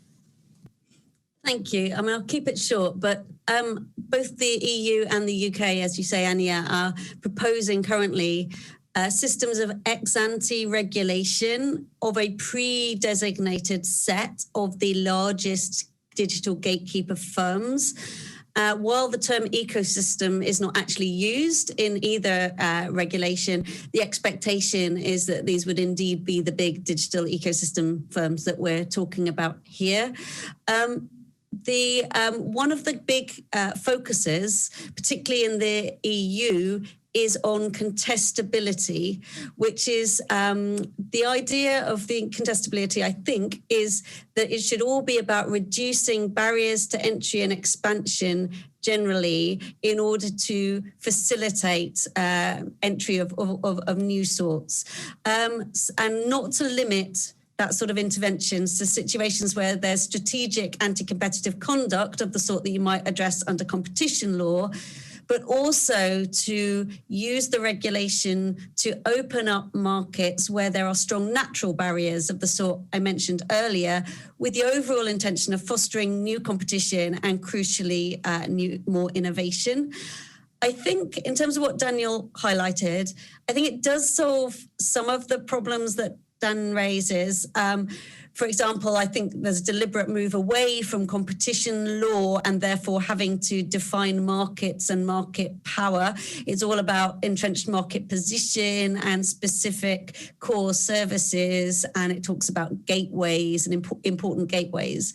Speaker 2: Thank you. I mean, I'll keep it short, but both the EU and the UK, as you say, Ania, are proposing currently systems of ex-ante regulation of a pre-designated set of the largest digital gatekeeper firms. While the term ecosystem is not actually used in either regulation, the expectation is that these would indeed be the big digital ecosystem firms that we're talking about here. One of the big focuses, particularly in the EU, is on contestability, which is the idea of the contestability, I think, is that it should all be about reducing barriers to entry and expansion generally in order to facilitate entry of new sorts, and not to limit that sort of interventions to situations where there's strategic anti-competitive conduct of the sort that you might address under competition law, but also to use the regulation to open up markets where there are strong natural barriers of the sort I mentioned earlier, with the overall intention of fostering new competition and, crucially, more innovation. I think in terms of what Daniel highlighted, I think it does solve some of the problems that Dan raises. For example, I think there's a deliberate move away from competition law and therefore having to define markets and market power. It's all about entrenched market position and specific core services, and it talks about gateways and important gateways.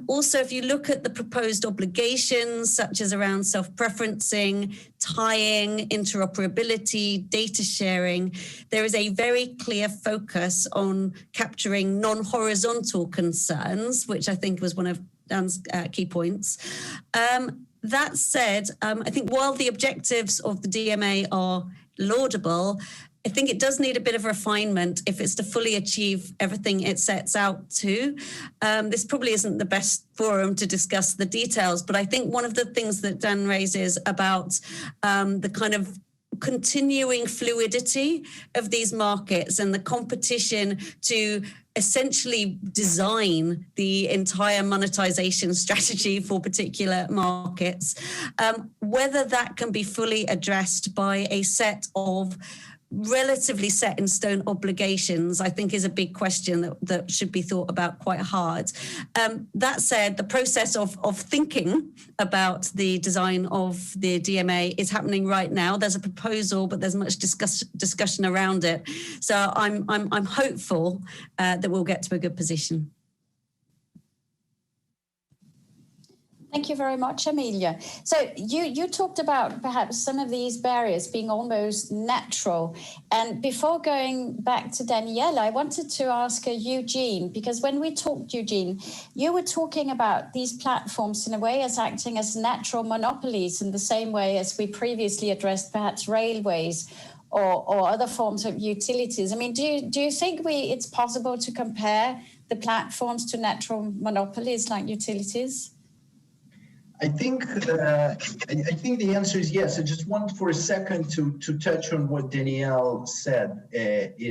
Speaker 2: Also, if you look at the proposed obligations, such as around self-preferencing, tying, interoperability, data sharing, there is a very clear focus on capturing non-horizontal concerns, which I think was one of Dan's key points. That said, I think while the objectives of the DMA are laudable, I think it does need a bit of refinement if it's to fully achieve everything it sets out to. This probably isn't the best forum to discuss the details, but I think one of the things that Dan raises about the kind of continuing fluidity of these markets and the competition to essentially design the entire monetization strategy for particular markets, whether that can be fully addressed by a set of relatively set in stone obligations, I think is a big question that should be thought about quite hard. That said, the process of thinking about the design of the DMA is happening right now. There's a proposal, but there's much discussion around it. So I'm hopeful that we'll get to a good position.
Speaker 1: Thank you very much, Amelia. So you talked about perhaps some of these barriers being almost natural. And before going back to Daniele, I wanted to ask Eugene, because when we talked, Eugene, you were talking about these platforms in a way as acting as natural monopolies in the same way as we previously addressed perhaps railways or other forms of utilities. I mean, do you think it's possible to compare the platforms to natural monopolies like utilities?
Speaker 6: I think the answer is yes. I just want for a second to touch on what Danielle said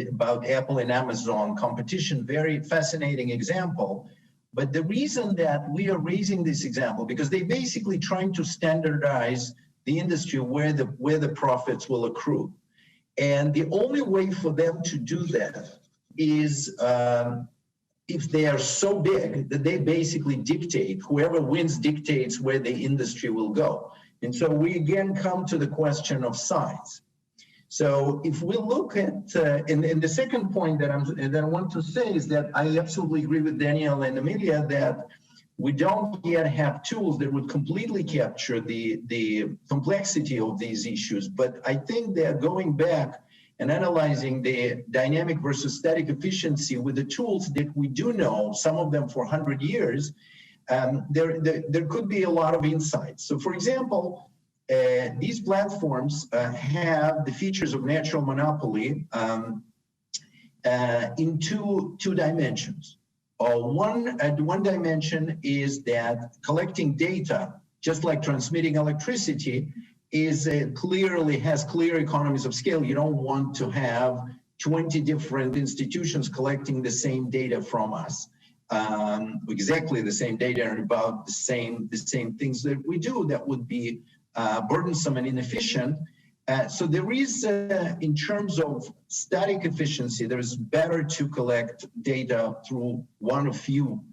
Speaker 6: about Apple and Amazon competition. Very fascinating example. But the reason that we are raising this example, because they basically trying to standardize the industry where the profits will accrue. And the only way for them to do that is if they are so big that they basically dictate, whoever wins dictates where the industry will go. And so we again come to the question of size. So if we look at, and the second point that I want to say is that I absolutely agree with Danielle and Amelia that we don't yet have tools that would completely capture the complexity of these issues. But I think that going back and analyzing the dynamic versus static efficiency with the tools that we do know, some of them for 100 years, there could be a lot of insights. So for example, these platforms have the features of natural monopoly in two dimensions. One dimension is that collecting data, just like transmitting electricity, has clear economies of scale. You don't want to have 20 different institutions collecting the same data from us, exactly the same data and about the same things that we do. That would be burdensome and inefficient. So there is, in terms of static efficiency, there is better to collect data through one of few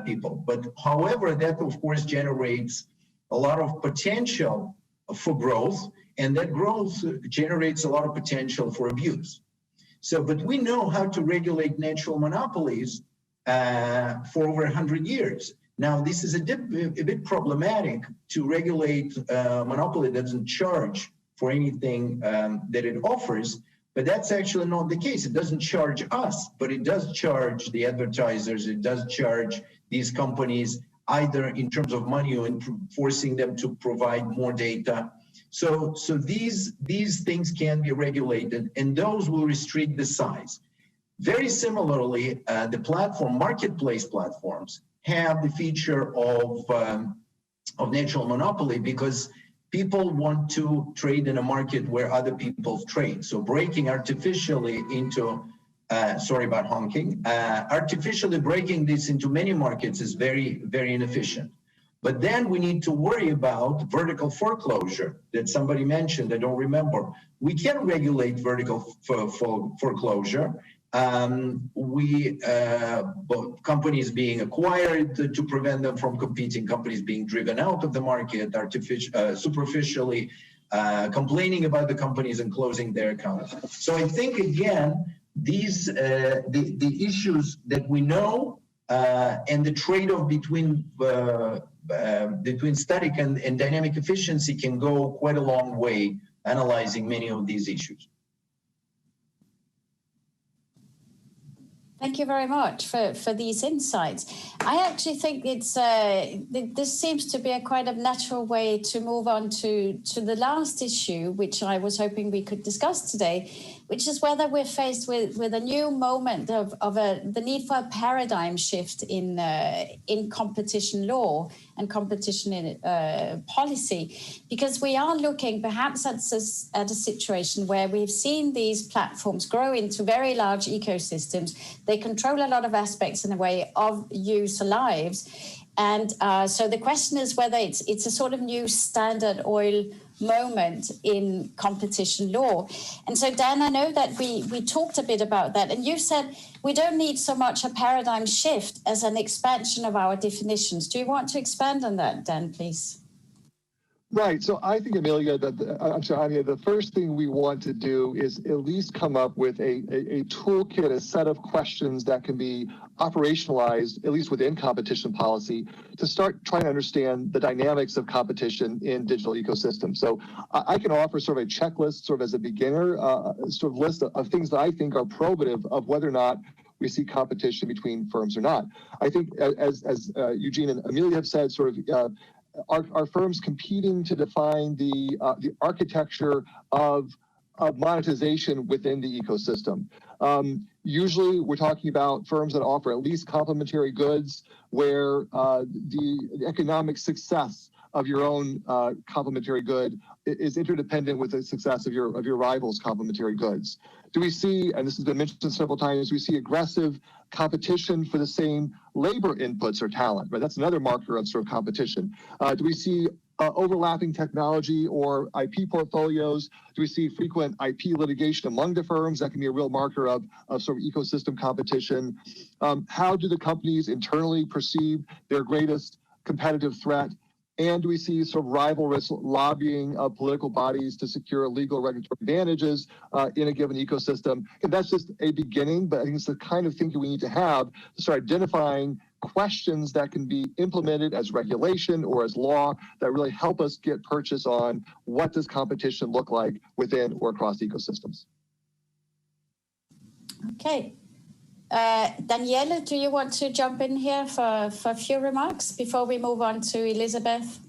Speaker 6: people. But however, that of course generates a lot of potential for growth, and that growth generates a lot of potential for abuse. So, but we know how to regulate natural monopolies for over 100 years. Now, this is a bit problematic to regulate a monopoly that doesn't charge for anything that it offers, but that's actually not the case. It doesn't charge us, but it does charge the advertisers. It does charge these companies either in terms of money or in forcing them to provide more data. So these things can be regulated, and those will restrict the size. Very similarly, the marketplace platforms have the feature of natural monopoly because people want to trade in a market where other people trade. So breaking artificially into sorry about honking. Artificially breaking this into many markets is very, very inefficient. But then we need to worry about vertical foreclosure that somebody mentioned, I don't remember. We can regulate vertical foreclosure. Companies being acquired to prevent them from competing, companies being driven out of the market, superficially complaining about the companies and closing their accounts. So I think, again, these the issues that we know and the trade-off between static and dynamic efficiency can go quite a long way analyzing many of these issues.
Speaker 1: Thank you very much for these insights. I actually think it's this seems to be a quite a natural way to move on to the last issue, which I was hoping we could discuss today, which is whether we're faced with a new moment of the need for a paradigm shift in competition law and competition policy, because we are looking perhaps at a situation where we've seen these platforms grow into very large ecosystems. They control a lot of aspects in the way of user lives. And so the question is whether it's a sort of new Standard Oil moment in competition law. And so, Dan, I know that we talked a bit about that, and you said we don't need so much a paradigm shift as an expansion of our definitions. Do you want to expand on that, Dan, please?
Speaker 7: Right. So I think, Amelia, Ania, the first thing we want to do is at least come up with a toolkit, a set of questions that can be operationalized, at least within competition policy, to start trying to understand the dynamics of competition in digital ecosystems. So I can offer sort of a checklist, sort of as a beginner, sort of list of things that I think are probative of whether or not we see competition between firms or not. I think, as Eugene and Amelia have said, sort of are firms competing to define the architecture of monetization within the ecosystem? Usually we're talking about firms that offer at least complementary goods where the economic success of your own complementary good is interdependent with the success of your rival's complementary goods. Do we see, and this has been mentioned several times, we see aggressive competition for the same labor inputs or talent, right? That's another marker of sort of competition. Do we see overlapping technology or IP portfolios? Do we see frequent IP litigation among the firms? That can be a real marker of sort of ecosystem competition. How do the companies internally perceive their greatest competitive threat? And do we see sort of rivalrous lobbying of political bodies to secure legal regulatory advantages in a given ecosystem? And that's just a beginning, but I think it's the kind of thinking we need to have to start identifying questions that can be implemented as regulation or as law that really help us get purchase on what does competition look like within or across ecosystems.
Speaker 1: Okay. Daniele, do you want to jump in here for a few remarks before we move on to Elizabeth?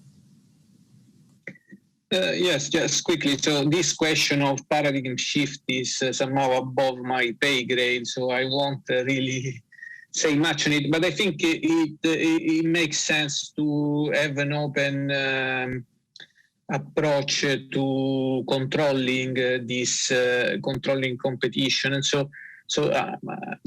Speaker 3: Yes, just quickly. So this question of paradigm shift is somehow above my pay grade, so I won't really say much on it. But I think it makes sense to have an open approach to controlling controlling competition, and so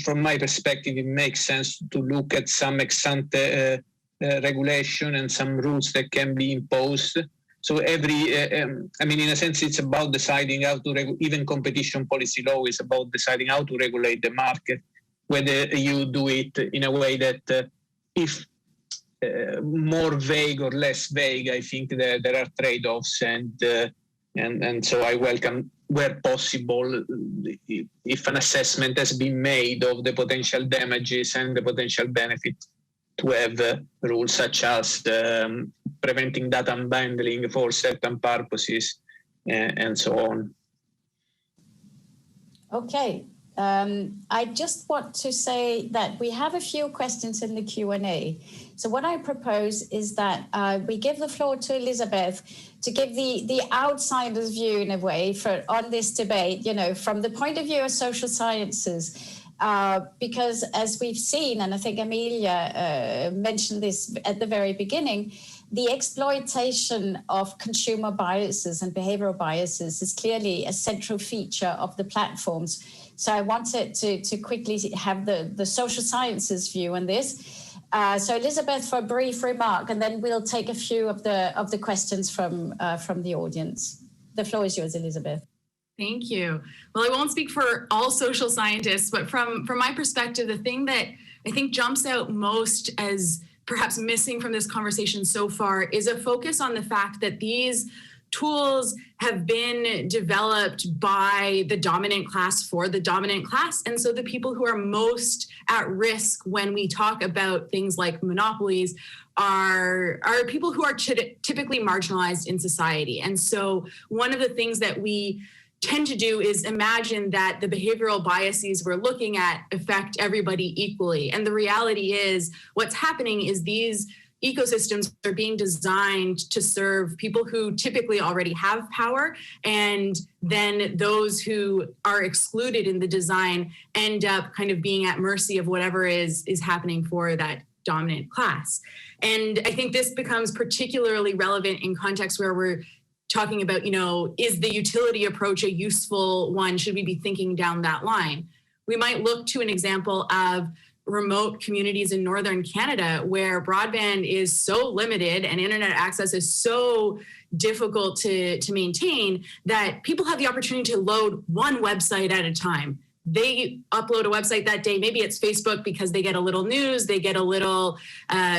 Speaker 3: from my perspective, it makes sense to look at some ex-ante regulation and some rules that can be imposed. So in a sense, it's about deciding how to even competition policy law is about deciding how to regulate the market, whether you do it in a way that if more vague or less vague, I think there are trade-offs, and so I welcome, where possible, if an assessment has been made of the potential damages and the potential benefit, to have rules such as preventing data unbundling for certain purposes and so on.
Speaker 1: Okay. I just want to say that we have a few questions in the Q&A. So what I propose is that we give the floor to Elizabeth to give the outsider's view, in a way, on this debate, from the point of view of social sciences, because as we've seen, and I think Amelia mentioned this at the very beginning, the exploitation of consumer biases and behavioral biases is clearly a central feature of the platforms. So I wanted to quickly have the social sciences view on this. So Elizabeth, for a brief remark, and then we'll take a few of the questions from the audience. The floor is yours, Elizabeth.
Speaker 4: Thank you. Well, I won't speak for all social scientists, but from my perspective, the thing that I think jumps out most as perhaps missing from this conversation so far is a focus on the fact that these tools have been developed by the dominant class for the dominant class. And so the people who are most at risk when we talk about things like monopolies are people who are typically marginalized in society. And so one of the things that we tend to do is imagine that the behavioral biases we're looking at affect everybody equally. And the reality is what's happening is these ecosystems are being designed to serve people who typically already have power, and then those who are excluded in the design end up kind of being at mercy of whatever is happening for that dominant class. And I think this becomes particularly relevant in contexts where we're talking about, is the utility approach a useful one? Should we be thinking down that line? We might look to an example of remote communities in northern Canada where broadband is so limited and internet access is so difficult to maintain that people have the opportunity to load one website at a time. They upload a website that day. Maybe it's Facebook because they get a little news, they get a little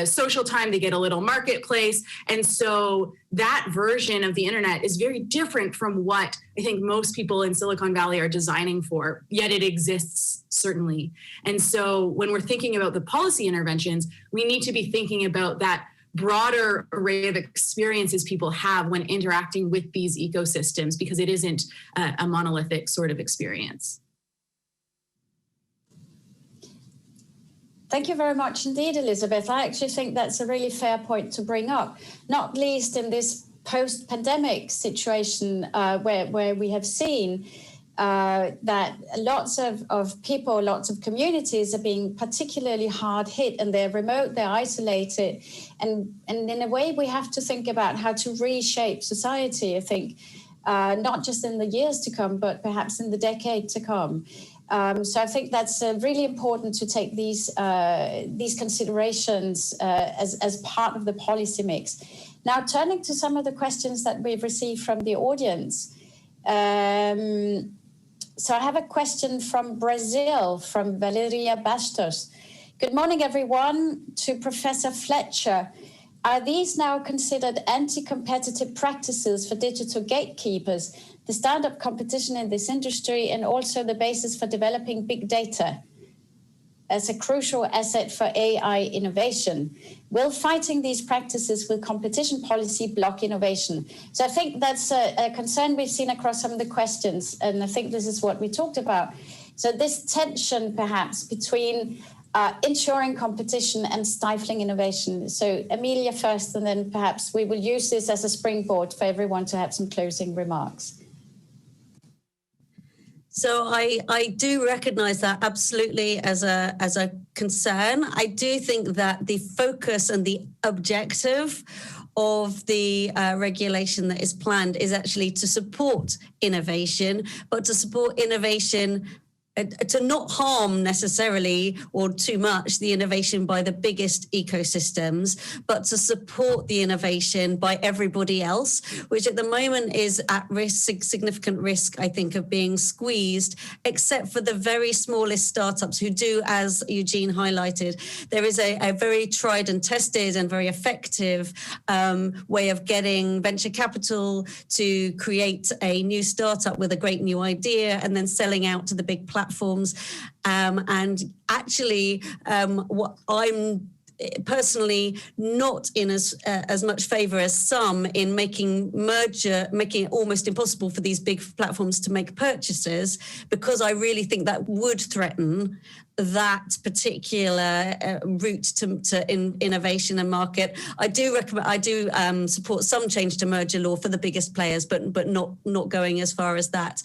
Speaker 4: social time, they get a little marketplace. And so that version of the internet is very different from what I think most people in Silicon Valley are designing for, yet it exists certainly. And so when we're thinking about the policy interventions, we need to be thinking about that broader array of experiences people have when interacting with these ecosystems, because it isn't a monolithic sort of experience.
Speaker 1: Thank you very much indeed, Elizabeth. I actually think that's a really fair point to bring up, not least in this post-pandemic situation where we have seen that lots of people, lots of communities are being particularly hard hit, and they're remote, they're isolated. And in a way, we have to think about how to reshape society, I think, not just in the years to come, but perhaps in the decade to come. So I think that's really important to take these considerations as part of the policy mix. Now, turning to some of the questions that we've received from the audience. So I have a question from Brazil, from Valeria Bastos. Good morning, everyone. To Professor Fletcher. Are these now considered anti-competitive practices for digital gatekeepers, the stand-up competition in this industry, and also the basis for developing big data as a crucial asset for AI innovation? Will fighting these practices with competition policy block innovation? So I think that's a concern we've seen across some of the questions, and I think this is what we talked about. So this tension perhaps between ensuring competition and stifling innovation. So Amelia first, and then perhaps we will use this as a springboard for everyone to have some closing remarks.
Speaker 2: So I do recognise that absolutely as a concern. I do think that the focus and the objective of the regulation that is planned is actually to support innovation, but to support innovation to not harm necessarily or too much the innovation by the biggest ecosystems, but to support the innovation by everybody else, which at the moment is at risk, significant risk, I think, of being squeezed, except for the very smallest startups who do, as Eugene highlighted. There is a very tried and tested and very effective way of getting venture capital to create a new startup with a great new idea and then selling out to the big platforms. And actually, what I'm personally not in as much favor as some in making it almost impossible for these big platforms to make purchases, because I really think that would threaten that particular route to innovation and market. I do support some change to merger law for the biggest players, but not going as far as that.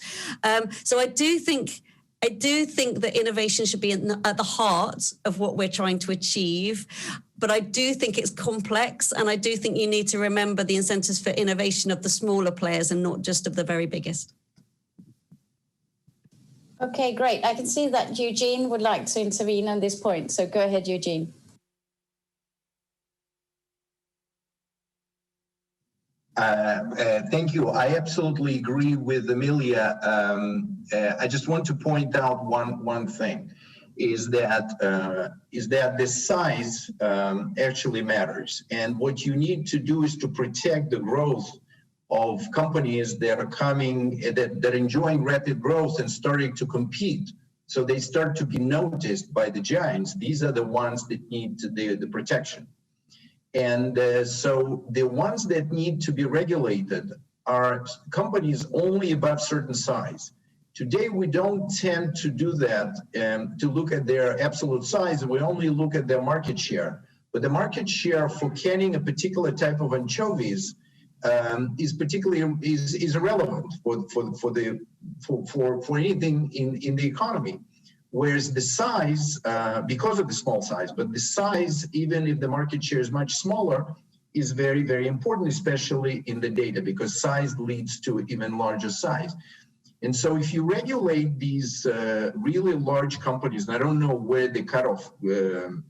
Speaker 2: So I do think that innovation should be at the heart of what we're trying to achieve. But I do think it's complex, and I do think you need to remember the incentives for innovation of the smaller players and not just of the very biggest.
Speaker 1: Okay, great. I can see that Eugene would like to intervene on this point. So go ahead, Eugene.
Speaker 6: Thank you. I absolutely agree with Amelia. I just want to point out one thing, is that the size actually matters. And what you need to do is to protect the growth of companies that are coming, that are enjoying rapid growth and starting to compete. So they start to be noticed by the giants. These are the ones that need the protection. And so the ones that need to be regulated are companies only above certain size. Today, we don't tend to do that, to look at their absolute size. We only look at their market share. But the market share for canning a particular type of anchovies is irrelevant for anything in the economy. Whereas the size, because of the small size, but the size, even if the market share is much smaller, is very, very important, especially in the data, because size leads to even larger size. And so if you regulate these really large companies, and I don't know where the cutoff, to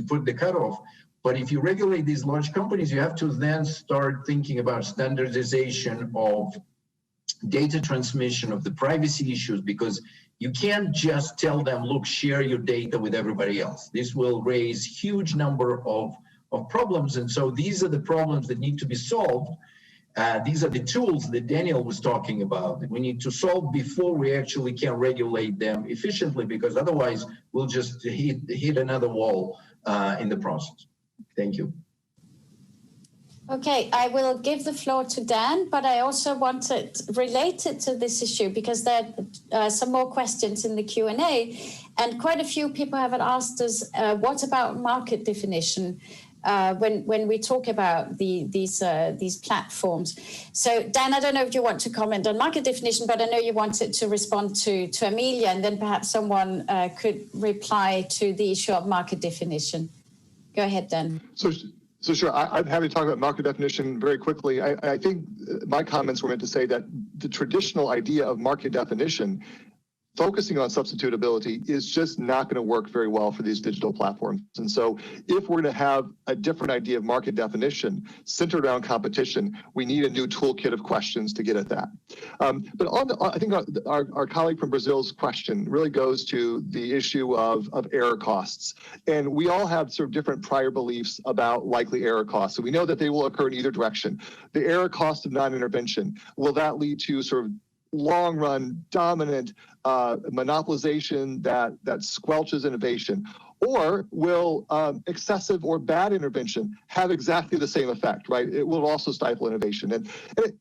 Speaker 6: put the cutoff, but if you regulate these large companies, you have to then start thinking about standardization of data transmission, of the privacy issues, because you can't just tell them, look, share your data with everybody else. This will raise huge number of problems. And so these are the problems that need to be solved. These are the tools that Daniel was talking about that we need to solve before we actually can regulate them efficiently, because otherwise we'll just hit another wall in the process. Thank you.
Speaker 1: Okay, I will give the floor to Dan, but I also wanted, related to this issue, because there are some more questions in the Q&A, and quite a few people have asked us, what about market definition when we talk about these platforms? So Dan, I don't know if you want to comment on market definition, but I know you wanted to respond to Amelia, and then perhaps someone could reply to the issue of market definition. Go ahead, Dan.
Speaker 7: So sure, I'm happy to talk about market definition very quickly. I think my comments were meant to say that the traditional idea of market definition, focusing on substitutability, is just not going to work very well for these digital platforms. And so if we're going to have a different idea of market definition centered around competition, we need a new toolkit of questions to get at that. But I think our colleague from Brazil's question really goes to the issue of error costs. And we all have sort of different prior beliefs about likely error costs. So we know that they will occur in either direction. The error cost of non-intervention, will that lead to sort of long-run dominant monopolization that squelches innovation? Or will excessive or bad intervention have exactly the same effect, right? It will also stifle innovation. And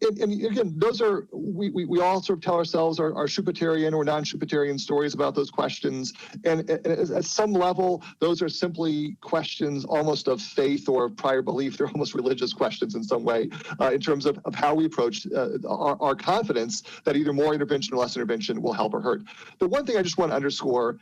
Speaker 7: again, those are, we all sort of tell ourselves our Schumpeterian or non-Schumpeterian stories about those questions. And at some level, those are simply questions almost of faith or prior belief. They're almost religious questions in some way in terms of how we approach our confidence that either more intervention or less intervention will help or hurt. The one thing I just want to underscore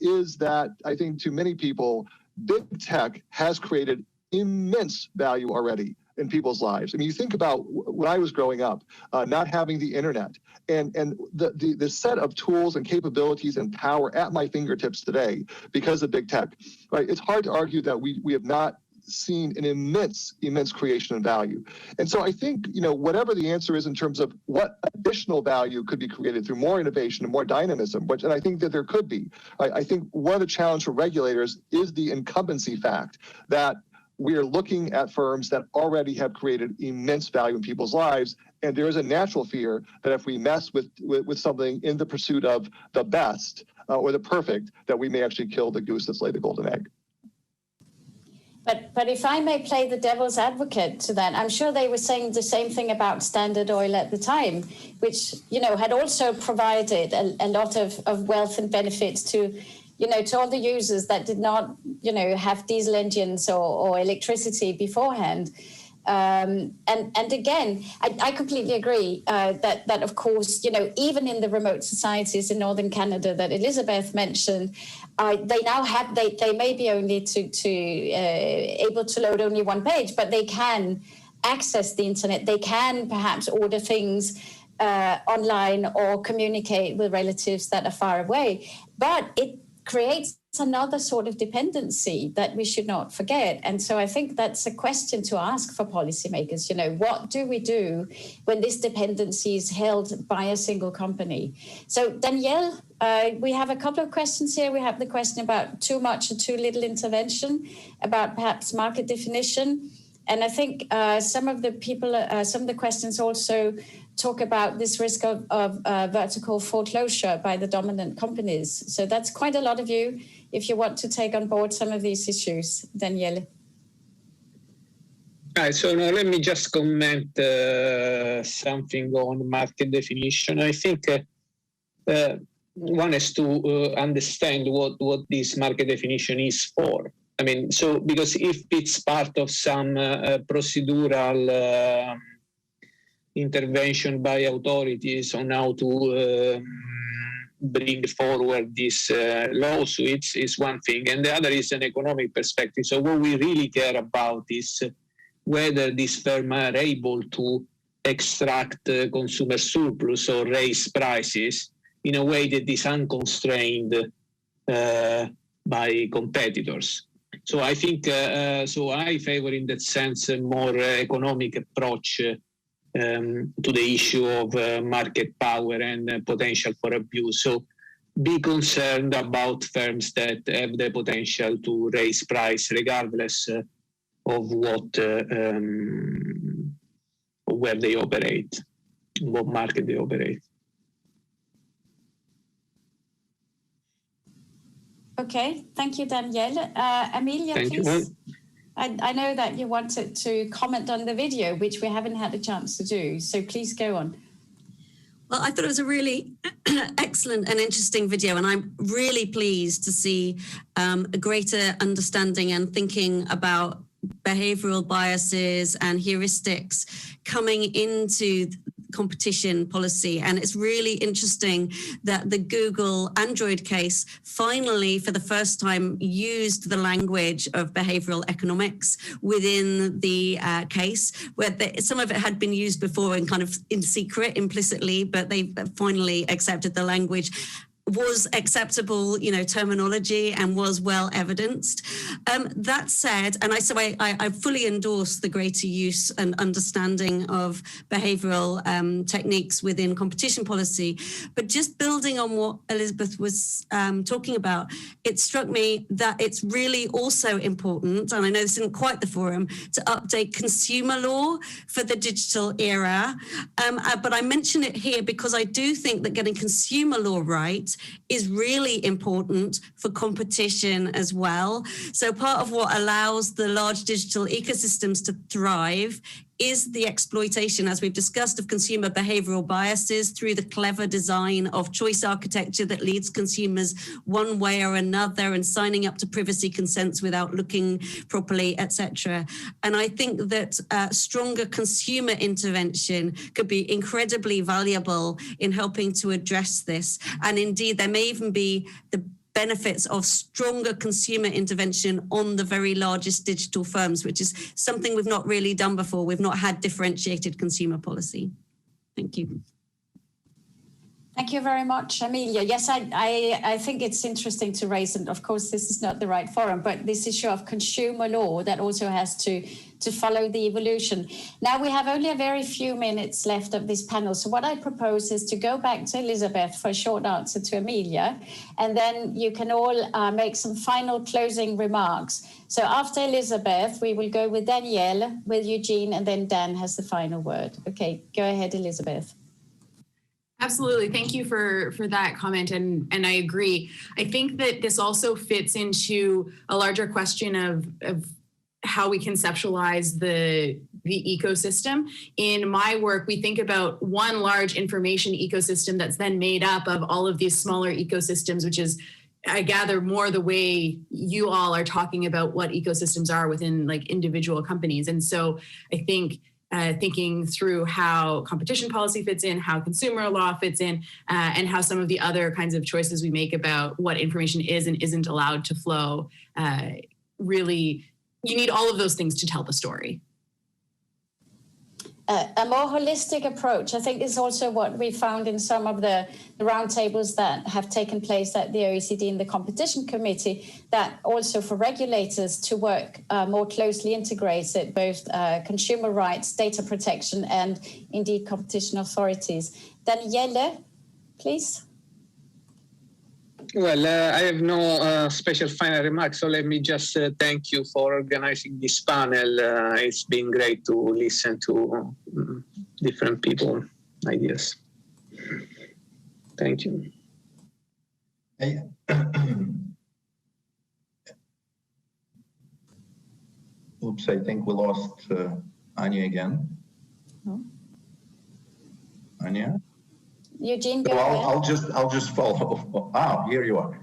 Speaker 7: is that I think to many people, big tech has created immense value already in people's lives. I mean, you think about when I was growing up, not having the internet and the set of tools and capabilities and power at my fingertips today because of big tech, right? It's hard to argue that we have not seen an immense creation of value. And so I think, whatever the answer is in terms of what additional value could be created through more innovation and more dynamism, and I think that there could be, I think one of the challenges for regulators is the incumbency fact that we are looking at firms that already have created immense value in people's lives. And there is a natural fear that if we mess with something in the pursuit of the best or the perfect, that we may actually kill the goose that's laid the golden egg.
Speaker 1: But if I may play the devil's advocate to that, I'm sure they were saying the same thing about Standard Oil at the time, which, had also provided a lot of wealth and benefits to all the users that did not, have diesel engines or electricity beforehand. And again, I completely agree that of course, even in the remote societies in northern Canada that Elizabeth mentioned, they now have, they may be only able to load only one page, but they can access the internet. They can perhaps order things online or communicate with relatives that are far away. But it creates another sort of dependency that we should not forget. And so I think that's a question to ask for policymakers. You know, what do we do when this dependency is held by a single company? So Danielle, we have a couple of questions here. We have the question about too much or too little intervention, about perhaps market definition. And I think some of the questions also talk about this risk of vertical foreclosure by the dominant companies. So that's quite a lot of you, if you want to take on board some of these issues. Daniele.
Speaker 3: So now let me just comment something on market definition. I think one has to understand what this market definition is for. I mean, so because if it's part of some procedural intervention by authorities on how to bring forward these lawsuits is one thing, and the other is an economic perspective. So what we really care about is whether these firms are able to extract consumer surplus or raise prices in a way that is unconstrained by competitors. So I think, so I favor in that sense a more economic approach to the issue of market power and potential for abuse. So be concerned about firms that have the potential to raise price regardless of what, where they operate, what market they operate.
Speaker 1: Okay, thank you, Danielle. Amelia,
Speaker 3: thank
Speaker 1: please.
Speaker 3: You.
Speaker 1: I know that you wanted to comment on the video, which we haven't had a chance to do, so please go on.
Speaker 2: Well, I thought it was a really excellent and interesting video, and I'm really pleased to see a greater understanding and thinking about behavioral biases and heuristics coming into competition policy. And it's really interesting that the Google Android case finally, for the first time, used the language of behavioral economics within the case, where some of it had been used before and kind of in secret, implicitly, but they finally accepted the language. Was acceptable, terminology and was well evidenced. That said, and I fully endorse the greater use and understanding of behavioural techniques within competition policy. But just building on what Elizabeth was talking about, it struck me that it's really also important, and I know this isn't quite the forum, to update consumer law for the digital era. But I mention it here because I do think that getting consumer law right is really important for competition as well. So part of what allows the large digital ecosystems to thrive is the exploitation, as we've discussed, of consumer behavioral biases through the clever design of choice architecture that leads consumers one way or another and signing up to privacy consents without looking properly, etc. And I think that stronger consumer intervention could be incredibly valuable in helping to address this. And indeed, there may even be the benefits of stronger consumer intervention on the very largest digital firms, which is something we've not really done before. We've not had differentiated consumer policy. Thank you.
Speaker 1: Thank you very much, Amelia. Yes, I think it's interesting to raise, and of course this is not the right forum, but this issue of consumer law that also has to follow the evolution. Now we have only a very few minutes left of this panel. So what I propose is to go back to Elizabeth for a short answer to Amelia, and then you can all make some final closing remarks. So after Elizabeth, we will go with Danielle, with Eugene, and then Dan has the final word. Okay, go ahead, Elizabeth.
Speaker 4: Absolutely. Thank you for that comment. And I agree. I think that this also fits into a larger question of how we conceptualize the ecosystem. In my work, we think about one large information ecosystem that's then made up of all of these smaller ecosystems, which is, I gather, more the way you all are talking about what ecosystems are within like individual companies. And so I think thinking through how competition policy fits in, how consumer law fits in, and how some of the other kinds of choices we make about what information is and isn't allowed to flow, really, you need all of those things to tell the story.
Speaker 1: a more holistic approach. I think is also what we found in some of the roundtables that have taken place at the OECD and the Competition Committee, that also for regulators to work more closely integrated, both consumer rights, data protection, and indeed competition authorities. Daniele, please.
Speaker 3: Well, I have no special final remarks, so let me just thank you for organizing this panel. It's been great to listen to different people's ideas. Thank you.
Speaker 6: Hey. Oops, I think we lost Ania again.
Speaker 1: No.
Speaker 6: Ania?
Speaker 1: Eugene, go
Speaker 6: ahead. I'll just follow. Ah, here you are.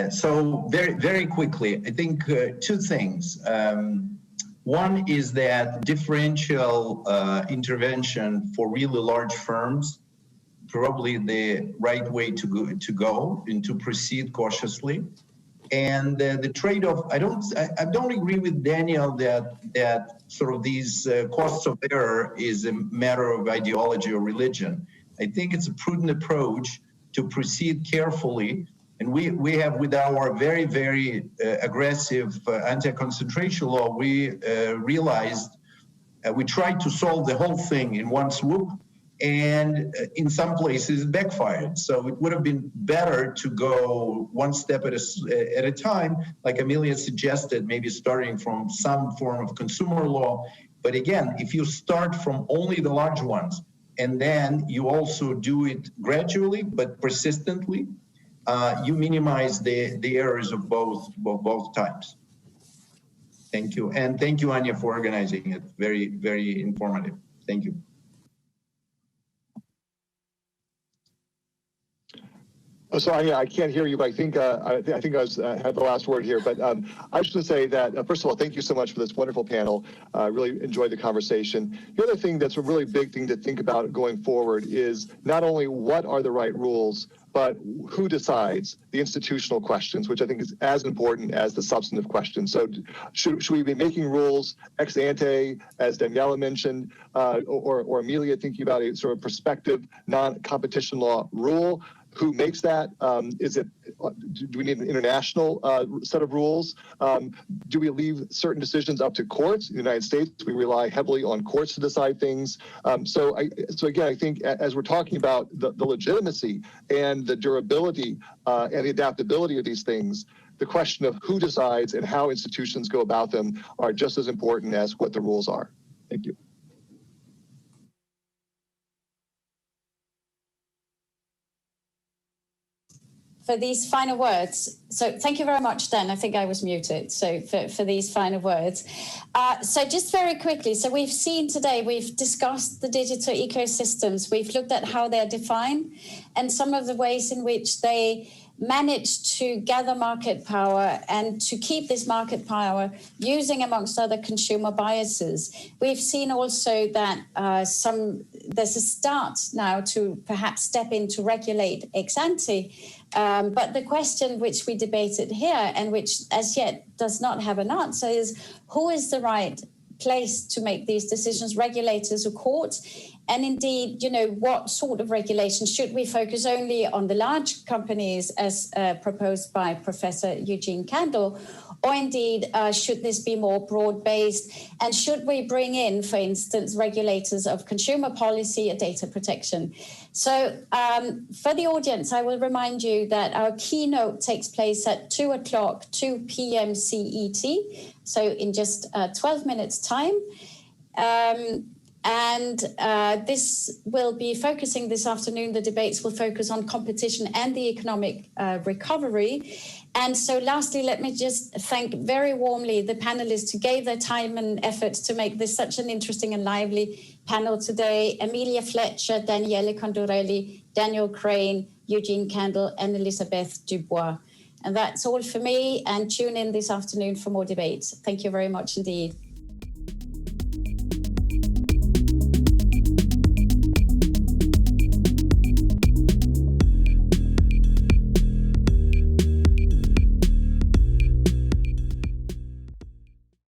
Speaker 6: So very quickly, I think two things. One is that differential intervention for really large firms, probably the right way to go and to proceed cautiously. And the trade-off, I don't agree with Daniel that sort of these costs of error is a matter of ideology or religion. I think it's a prudent approach to proceed carefully. And we have, with our very, very aggressive anti-concentration law, we realized we tried to solve the whole thing in one swoop, and in some places it backfired. So it would have been better to go one step at a time, like Amelia suggested, maybe starting from some form of consumer law. But again, if you start from only the large ones, and then you also do it gradually but persistently, you minimize the errors of both times. Thank you. And thank you, Ania, for organizing it. Very, very informative. Thank you.
Speaker 7: So Ania, I can't hear you, but I think I had the last word here. But I just want to say that, first of all, thank you so much for this wonderful panel. I really enjoyed the conversation. The other thing that's a really big thing to think about going forward is not only what are the right rules, but who decides the institutional questions, which I think is as important as the substantive questions. So should we be making rules ex ante, as Daniela mentioned, or Amelia thinking about a sort of prospective non-competition law rule? Who makes that? Do we need an international set of rules? Do we leave certain decisions up to courts? In the United States, we rely heavily on courts to decide things. So again, I think as we're talking about the legitimacy and the durability and the adaptability of these things, the question of who decides and how institutions go about them are just as important as what the rules are. Thank you.
Speaker 1: For these final words. So thank you very much, Dan. I think I was muted. So for these final words. So just very quickly, so we've seen today, we've discussed the digital ecosystems. We've looked at how they're defined and some of the ways in which they manage to gather market power and to keep this market power using, amongst other, consumer biases. We've seen also that there's a start now to perhaps step in to regulate ex ante. But the question which we debated here and which as yet does not have an answer is who is the right place to make these decisions, regulators or courts? And indeed, what sort of regulation? Should we focus only on the large companies as proposed by Professor Eugene Kanel? Or indeed, should this be more broad-based? And should we bring in, for instance, regulators of consumer policy or data protection? So for the audience, I will remind you that our keynote takes place at 2 p.m. CET, so in just 12 minutes' time. And this will be focusing this afternoon. The debates will focus on competition and the economic recovery. And so lastly, let me just thank very warmly the panelists who gave their time and effort to make this such an interesting and lively panel today. Amelia Fletcher, Daniele Condorelli, Daniel Crane, Eugene Kanel, and Elizabeth Dubois. And that's all for me. And tune in this afternoon for more debates. Thank you very much indeed.